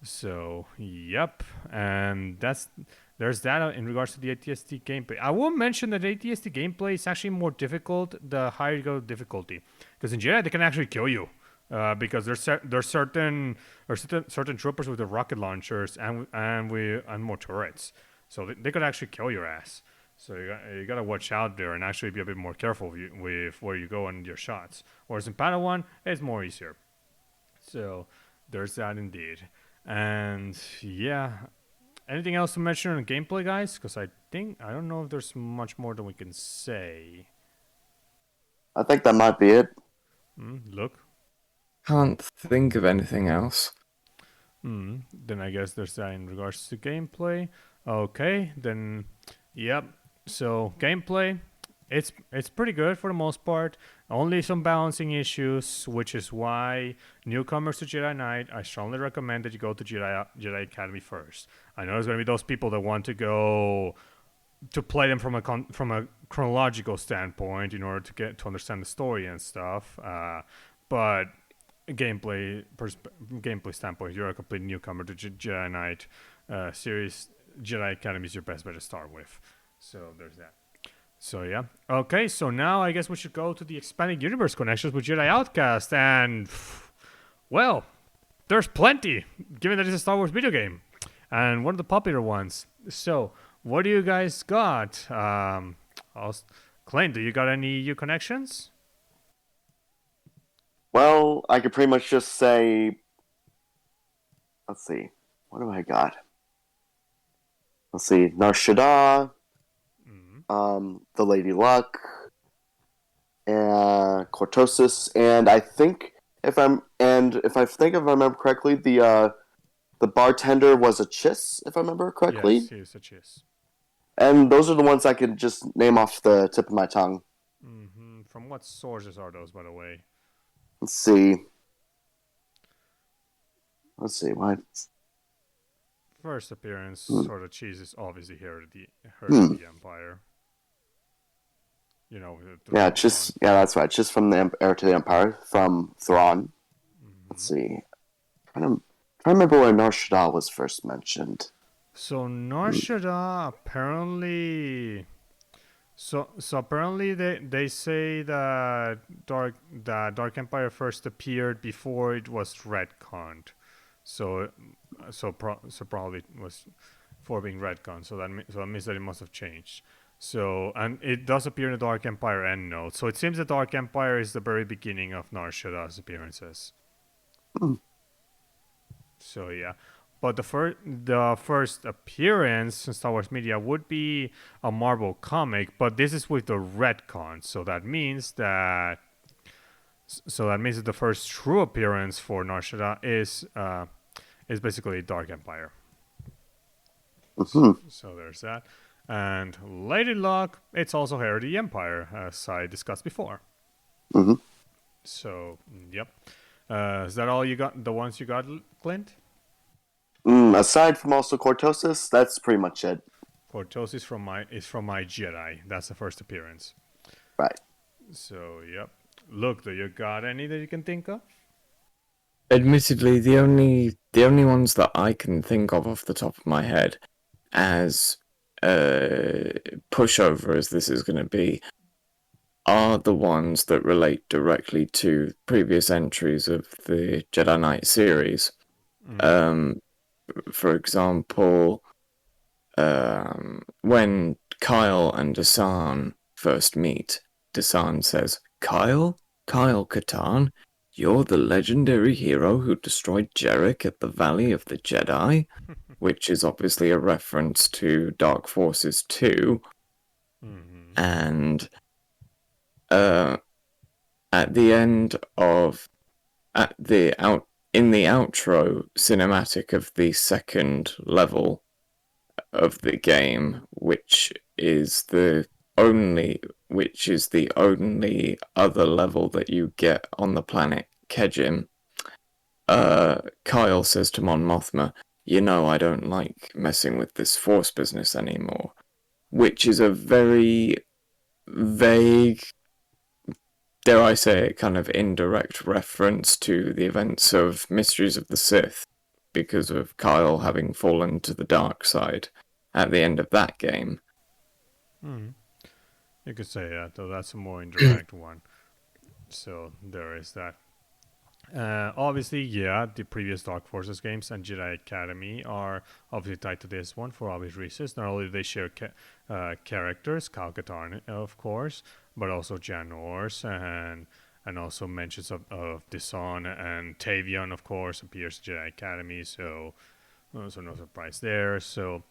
So yep, and there's that in regards to the ATST gameplay. I will mention that ATST gameplay is actually more difficult the higher you go difficulty, because in Jedi they can actually kill you. Because there's certain troopers with the rocket launchers and more turrets, so they could actually kill your ass. So you gotta watch out there and actually be a bit more careful with where you go and your shots. Whereas in Padawan, it's more easier. So there's that indeed. And yeah, anything else to mention on gameplay, guys? Because I don't know if there's much more than we can say. I think that might be it. Look. Can't think of anything else. Then I guess there's that in regards to gameplay. Okay, then, yep. So gameplay, it's pretty good for the most part. Only some balancing issues, which is why newcomers to Jedi Knight, I strongly recommend that you go to Jedi Academy first. I know there's gonna be those people that want to go to play them from a chronological standpoint in order to get to understand the story and stuff. But gameplay standpoint, you're a complete newcomer to Jedi Knight series. Jedi Academy is your best bet to start with. So there's that. So yeah. Okay, so now I guess we should go to the expanding universe connections with Jedi Outcast, and well, there's plenty, given that it's a Star Wars video game, and one of the popular ones. So what do you guys got? Clint, do you got any new connections? Well, I could pretty much just say, let's see, what do I got? Let's see, Nar Shaddaa, the Lady Luck, and Cortosis, and I think if I remember correctly, the bartender was a Chiss, if I remember correctly. Yes, he is a Chiss. And those are the ones I could just name off the tip of my tongue. From what sources are those, by the way? Let's see. What? First appearance, sort of cheese is obviously Heir of the Empire. You know, that's right. Just from the Heir to the Empire from Thrawn. Let's see. I don't remember where Nar Shaddaa was first mentioned. So Nar Shaddaa apparently. So apparently they say that Dark Empire first appeared before it was retconned. So probably it was for being retconned. So that means that it must have changed. So, and it does appear in the Dark Empire endnote. So it seems the Dark Empire is the very beginning of Nar Shaddaa's appearances. So yeah, but the first appearance in Star Wars media would be a Marvel comic, but this is with the retcon. So that means that the first true appearance for Nar Shaddaa is basically Dark Empire. So there's that. And Lady Luck, it's also Heir of the Empire, as I discussed before. So, yep. Is that all you got? The ones you got, Clint? Aside from also Cortosis, that's pretty much it. Cortosis is from my Jedi. That's the first appearance. Right. So, yep. Look, do you got any that you can think of? Admittedly, the only ones that I can think of off the top of my head as pushover as this is going to be are the ones that relate directly to previous entries of the Jedi Knight series. For example, when Kyle and Dasan first meet, Dasan says, Kyle Katarn, you're the legendary hero who destroyed Jarek at the Valley of the Jedi, which is obviously a reference to Dark Forces 2. And at the end of in the outro cinematic of the second level of the game, which is the only other level that you get on the planet Kejim, Kyle says to Mon Mothma, you know, I don't like messing with this Force business anymore, which is a very vague, dare I say it, kind of indirect reference to the events of Mysteries of the Sith, because of Kyle having fallen to the dark side at the end of that game. You could say that, though that's a more indirect one. So there is that. Obviously, yeah, the previous Dark Forces games and Jedi Academy are obviously tied to this one for obvious reasons. Not only do they share characters, Kyle Katarn, of course, but also Jan Ors and also mentions of Disan and Tavion, of course, appears in Jedi Academy. So no surprise there. So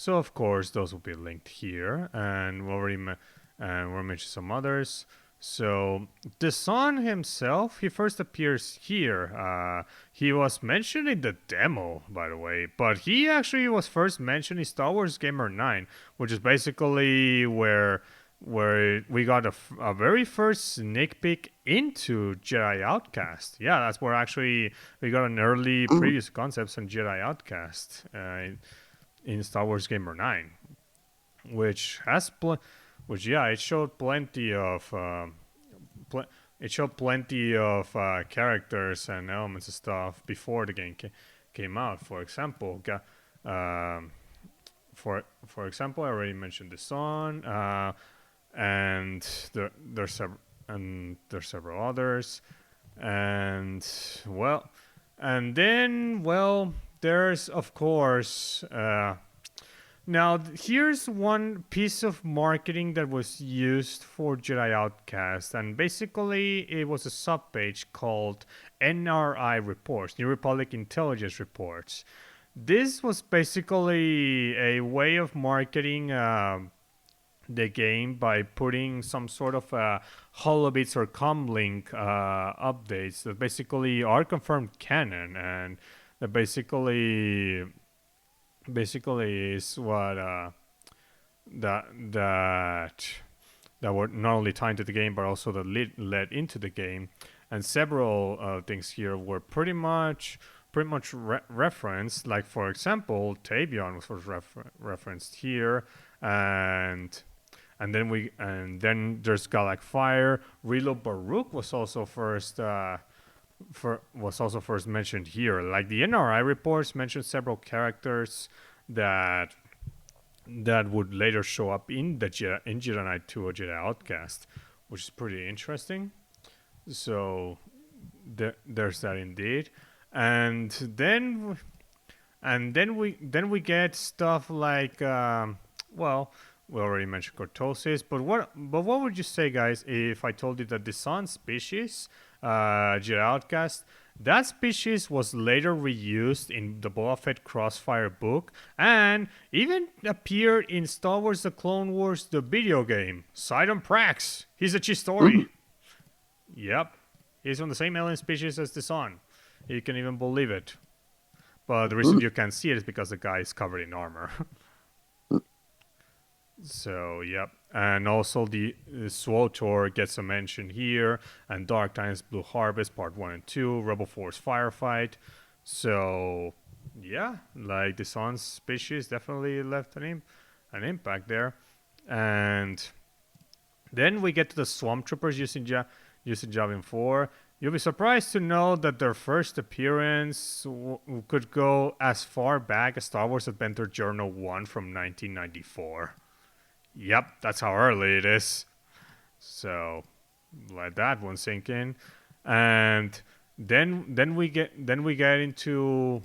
of course those will be linked here, and we'll mention some others. So the Son himself, he first appears here. He was mentioned in the demo, by the way, but he actually was first mentioned in Star Wars Gamer 9, which is basically where we got a very first sneak peek into Jedi Outcast. Yeah, that's where actually we got an early previous concepts on Jedi Outcast in Star Wars Gamer 9, which has which yeah, it showed plenty of characters and elements and stuff before the game came out. For example, for example, I already mentioned the Son, and there's several others, and well, and then well, there's of course. Now, here's one piece of marketing that was used for Jedi Outcast, and basically it was a subpage called NRI Reports, New Republic Intelligence Reports. This was basically a way of marketing the game by putting some sort of holobits or comlink updates that basically are confirmed canon, and that basically is what that were not only tied to the game but also that led into the game, and several things here were pretty much referenced. Like for example, Tavion was first referenced here, and then there's Galak Fire. Rilo Baruch was also first mentioned here. Like the NRI reports mentioned several characters that would later show up in Jedi Knight 2 or Jedi Outcast, which is pretty interesting. So there's that indeed, and then we get stuff like well, we already mentioned cortosis, but what would you say, guys, if I told you that the Sun species, Jedi Outcast, that species was later reused in the Boba Fett Crossfire book and even appeared in Star Wars The Clone Wars, the video game. Sidon Prax. He's a Chistori. Yep. He's from the same alien species as the Sun. You can even believe it. But the reason you can't see it is because the guy is covered in armor. So, yep. And also the SWOTOR gets a mention here, and Dark Times Blue Harvest Part 1 and 2, Rebel Force Firefight. So, yeah, like the Sun species definitely left an impact there. And then we get to the Swamp Troopers using Javin 4. You'll be surprised to know that their first appearance could go as far back as Star Wars Adventure Journal 1 from 1994. Yep, that's how early it is. So let that one sink in, and then we get into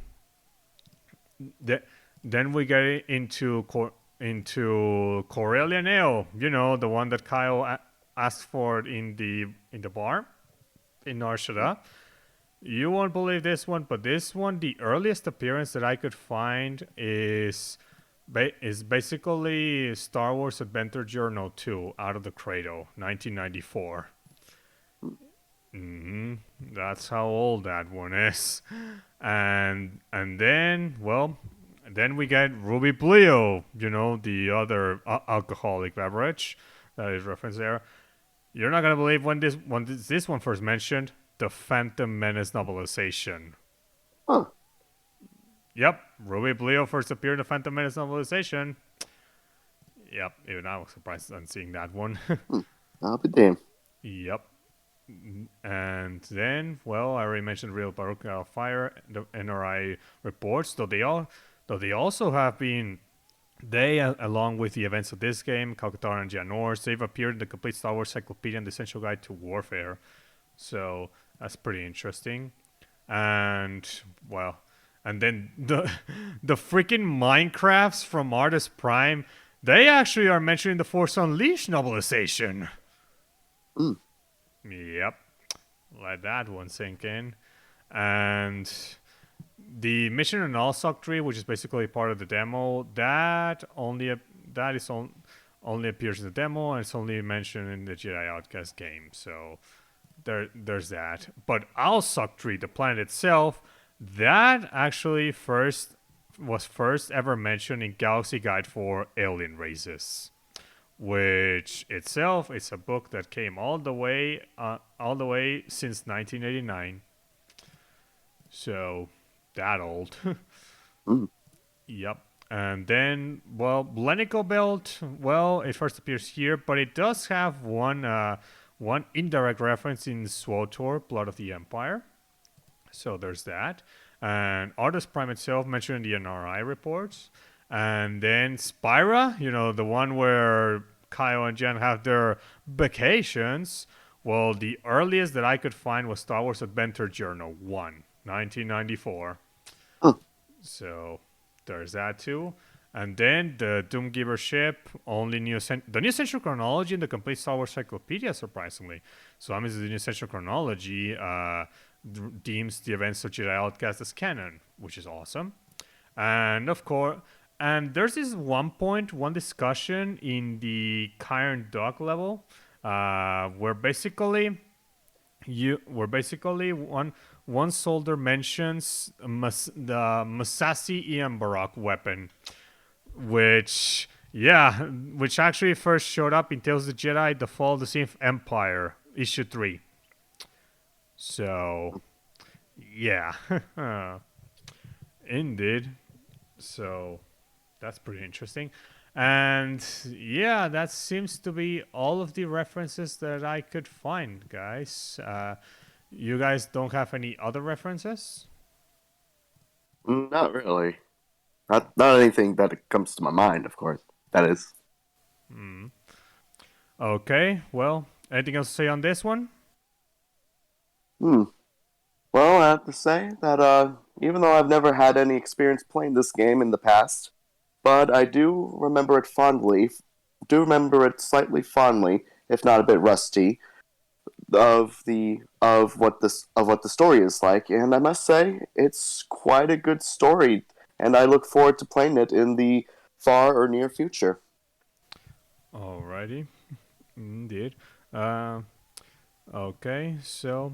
Corellia Neo. You know, the one that Kyle asked for in the bar in Nar Shaddaa. You won't believe this one, but this one, the earliest appearance that I could find is basically Star Wars Adventure Journal 2, Out of the Cradle, 1994. That's how old that one is. And then, well, then we get Ruby Pleo, you know, the other alcoholic beverage that is referenced there. You're not gonna believe when this one first mentioned, the Phantom Menace novelization. Huh. Yep, Ruby Pleo first appeared in the Phantom Menace novelization. Yep, even I was surprised on seeing that one. I'll be damned. Yep. And then, well, I already mentioned Real Baruch Fire, the NRI reports, though they also have been, along with the events of this game, Calcatar and Janors, they've appeared in the Complete Star Wars Cyclopedia and the Essential Guide to Warfare. So that's pretty interesting. And, well, and then the freaking Minecrafts from Artus Prime, they actually are mentioning the Force Unleashed novelization. Yep. Let that one sink in. And the Mission and Allsock tree, which is basically part of the demo, that is only appears in the demo, and it's only mentioned in the Jedi Outcast game. So there's that. But Alsok Tree, the planet itself, that actually was first ever mentioned in Galaxy Guide for Alien Races, which itself is a book that came all the way since 1989. So that old. Mm. Yep. And then, well, Blenico Belt, well, it first appears here, but it does have one indirect reference in SWTOR, Blood of the Empire. So there's that. And Artus Prime itself mentioned in the NRI reports. And then Spira, the one where Kyle and Jen have their vacations. Well, the earliest that I could find was Star Wars Adventure Journal 1, 1994. Huh. So there's that too. And then the Doomgiver ship, the New Century Chronology in the complete Star Wars Cyclopedia, surprisingly. So that means the New Century Chronology deems the events of Jedi Outcast as canon, which is awesome. And of course, there's this one discussion in the Cairn dock level, where basically one soldier mentions the Masasi Ian Barak weapon, which actually first showed up in Tales of the Jedi: The Fall of the Sith Empire, issue 3. So, yeah, indeed. So, that's pretty interesting. And yeah, that seems to be all of the references that I could find, guys. You guys don't have any other references? Not really. Not anything that comes to my mind, of course. That is. Okay, well, anything else to say on this one? Well, I have to say that even though I've never had any experience playing this game in the past, but I do remember it fondly. Do remember it slightly fondly, if not a bit rusty, of what the story is like, and I must say it's quite a good story, and I look forward to playing it in the far or near future. Alrighty, indeed. Okay, so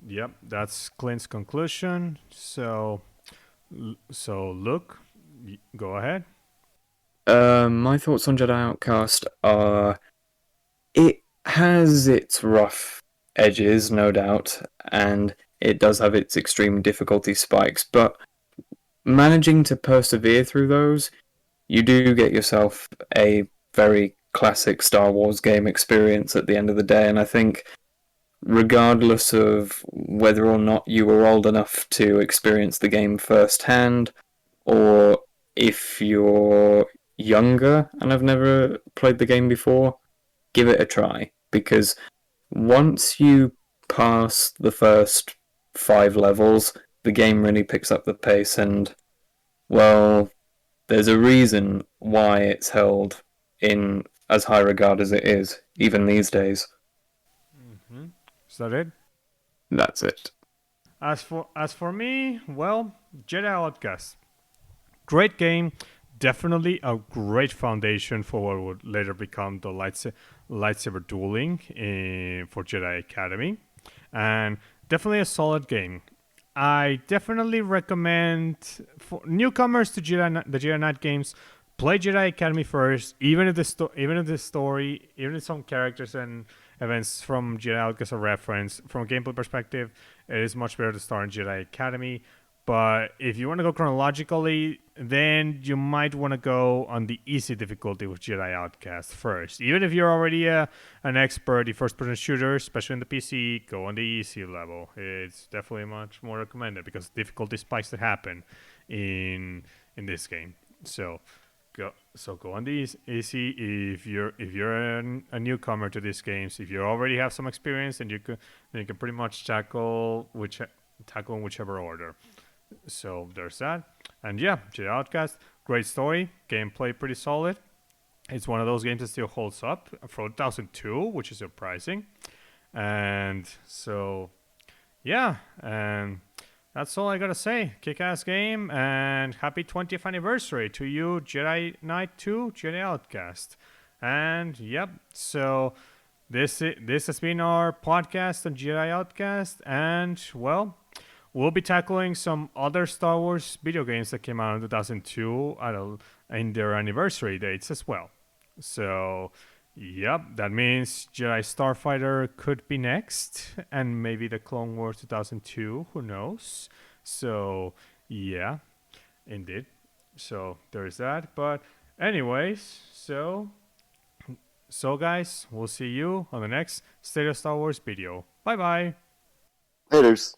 yep, that's Clint's conclusion. So Luke, go ahead. My thoughts on Jedi Outcast are it has its rough edges, no doubt, and it does have its extreme difficulty spikes, but managing to persevere through those, you do get yourself a very classic Star Wars game experience at the end of the day, and I think regardless of whether or not you were old enough to experience the game firsthand, or if you're younger and have never played the game before, give it a try. Because once you pass the first 5 levels, the game really picks up the pace, and, well, there's a reason why it's held in as high regard as it is, even these days. Mm-hmm. Is that it? That's it. As for me, well, Jedi Outcast, great game, definitely a great foundation for what would later become the lightsaber dueling for Jedi Academy, and definitely a solid game. I definitely recommend for newcomers to the Jedi Knight games, play Jedi Academy first, even if some characters and events from Jedi Outcast are referenced. From a gameplay perspective, it is much better to start in Jedi Academy. But if you want to go chronologically, then you might want to go on the easy difficulty with Jedi Outcast first. Even if you're already an expert in first-person shooters, especially in the PC, go on the easy level. It's definitely much more recommended because difficulty spikes that happen in this game. So go on the easy if you're a newcomer to these games. If you already have some experience, then you can pretty much tackle in whichever order. So there's that. And yeah, Jedi Outcast, great story, gameplay pretty solid. It's one of those games that still holds up for 2002, which is surprising. And so, yeah, and that's all I gotta say. Kick-ass game, and happy 20th anniversary to you, Jedi Knight 2, Jedi Outcast. And yep, so this has been our podcast on Jedi Outcast, and well, we'll be tackling some other Star Wars video games that came out in 2002 in their anniversary dates as well. So, yep, that means Jedi Starfighter could be next, and maybe the Clone Wars 2002, who knows? So, yeah, indeed. So, there's that. But, anyways, so guys, we'll see you on the next State of Star Wars video. Bye bye. Haters.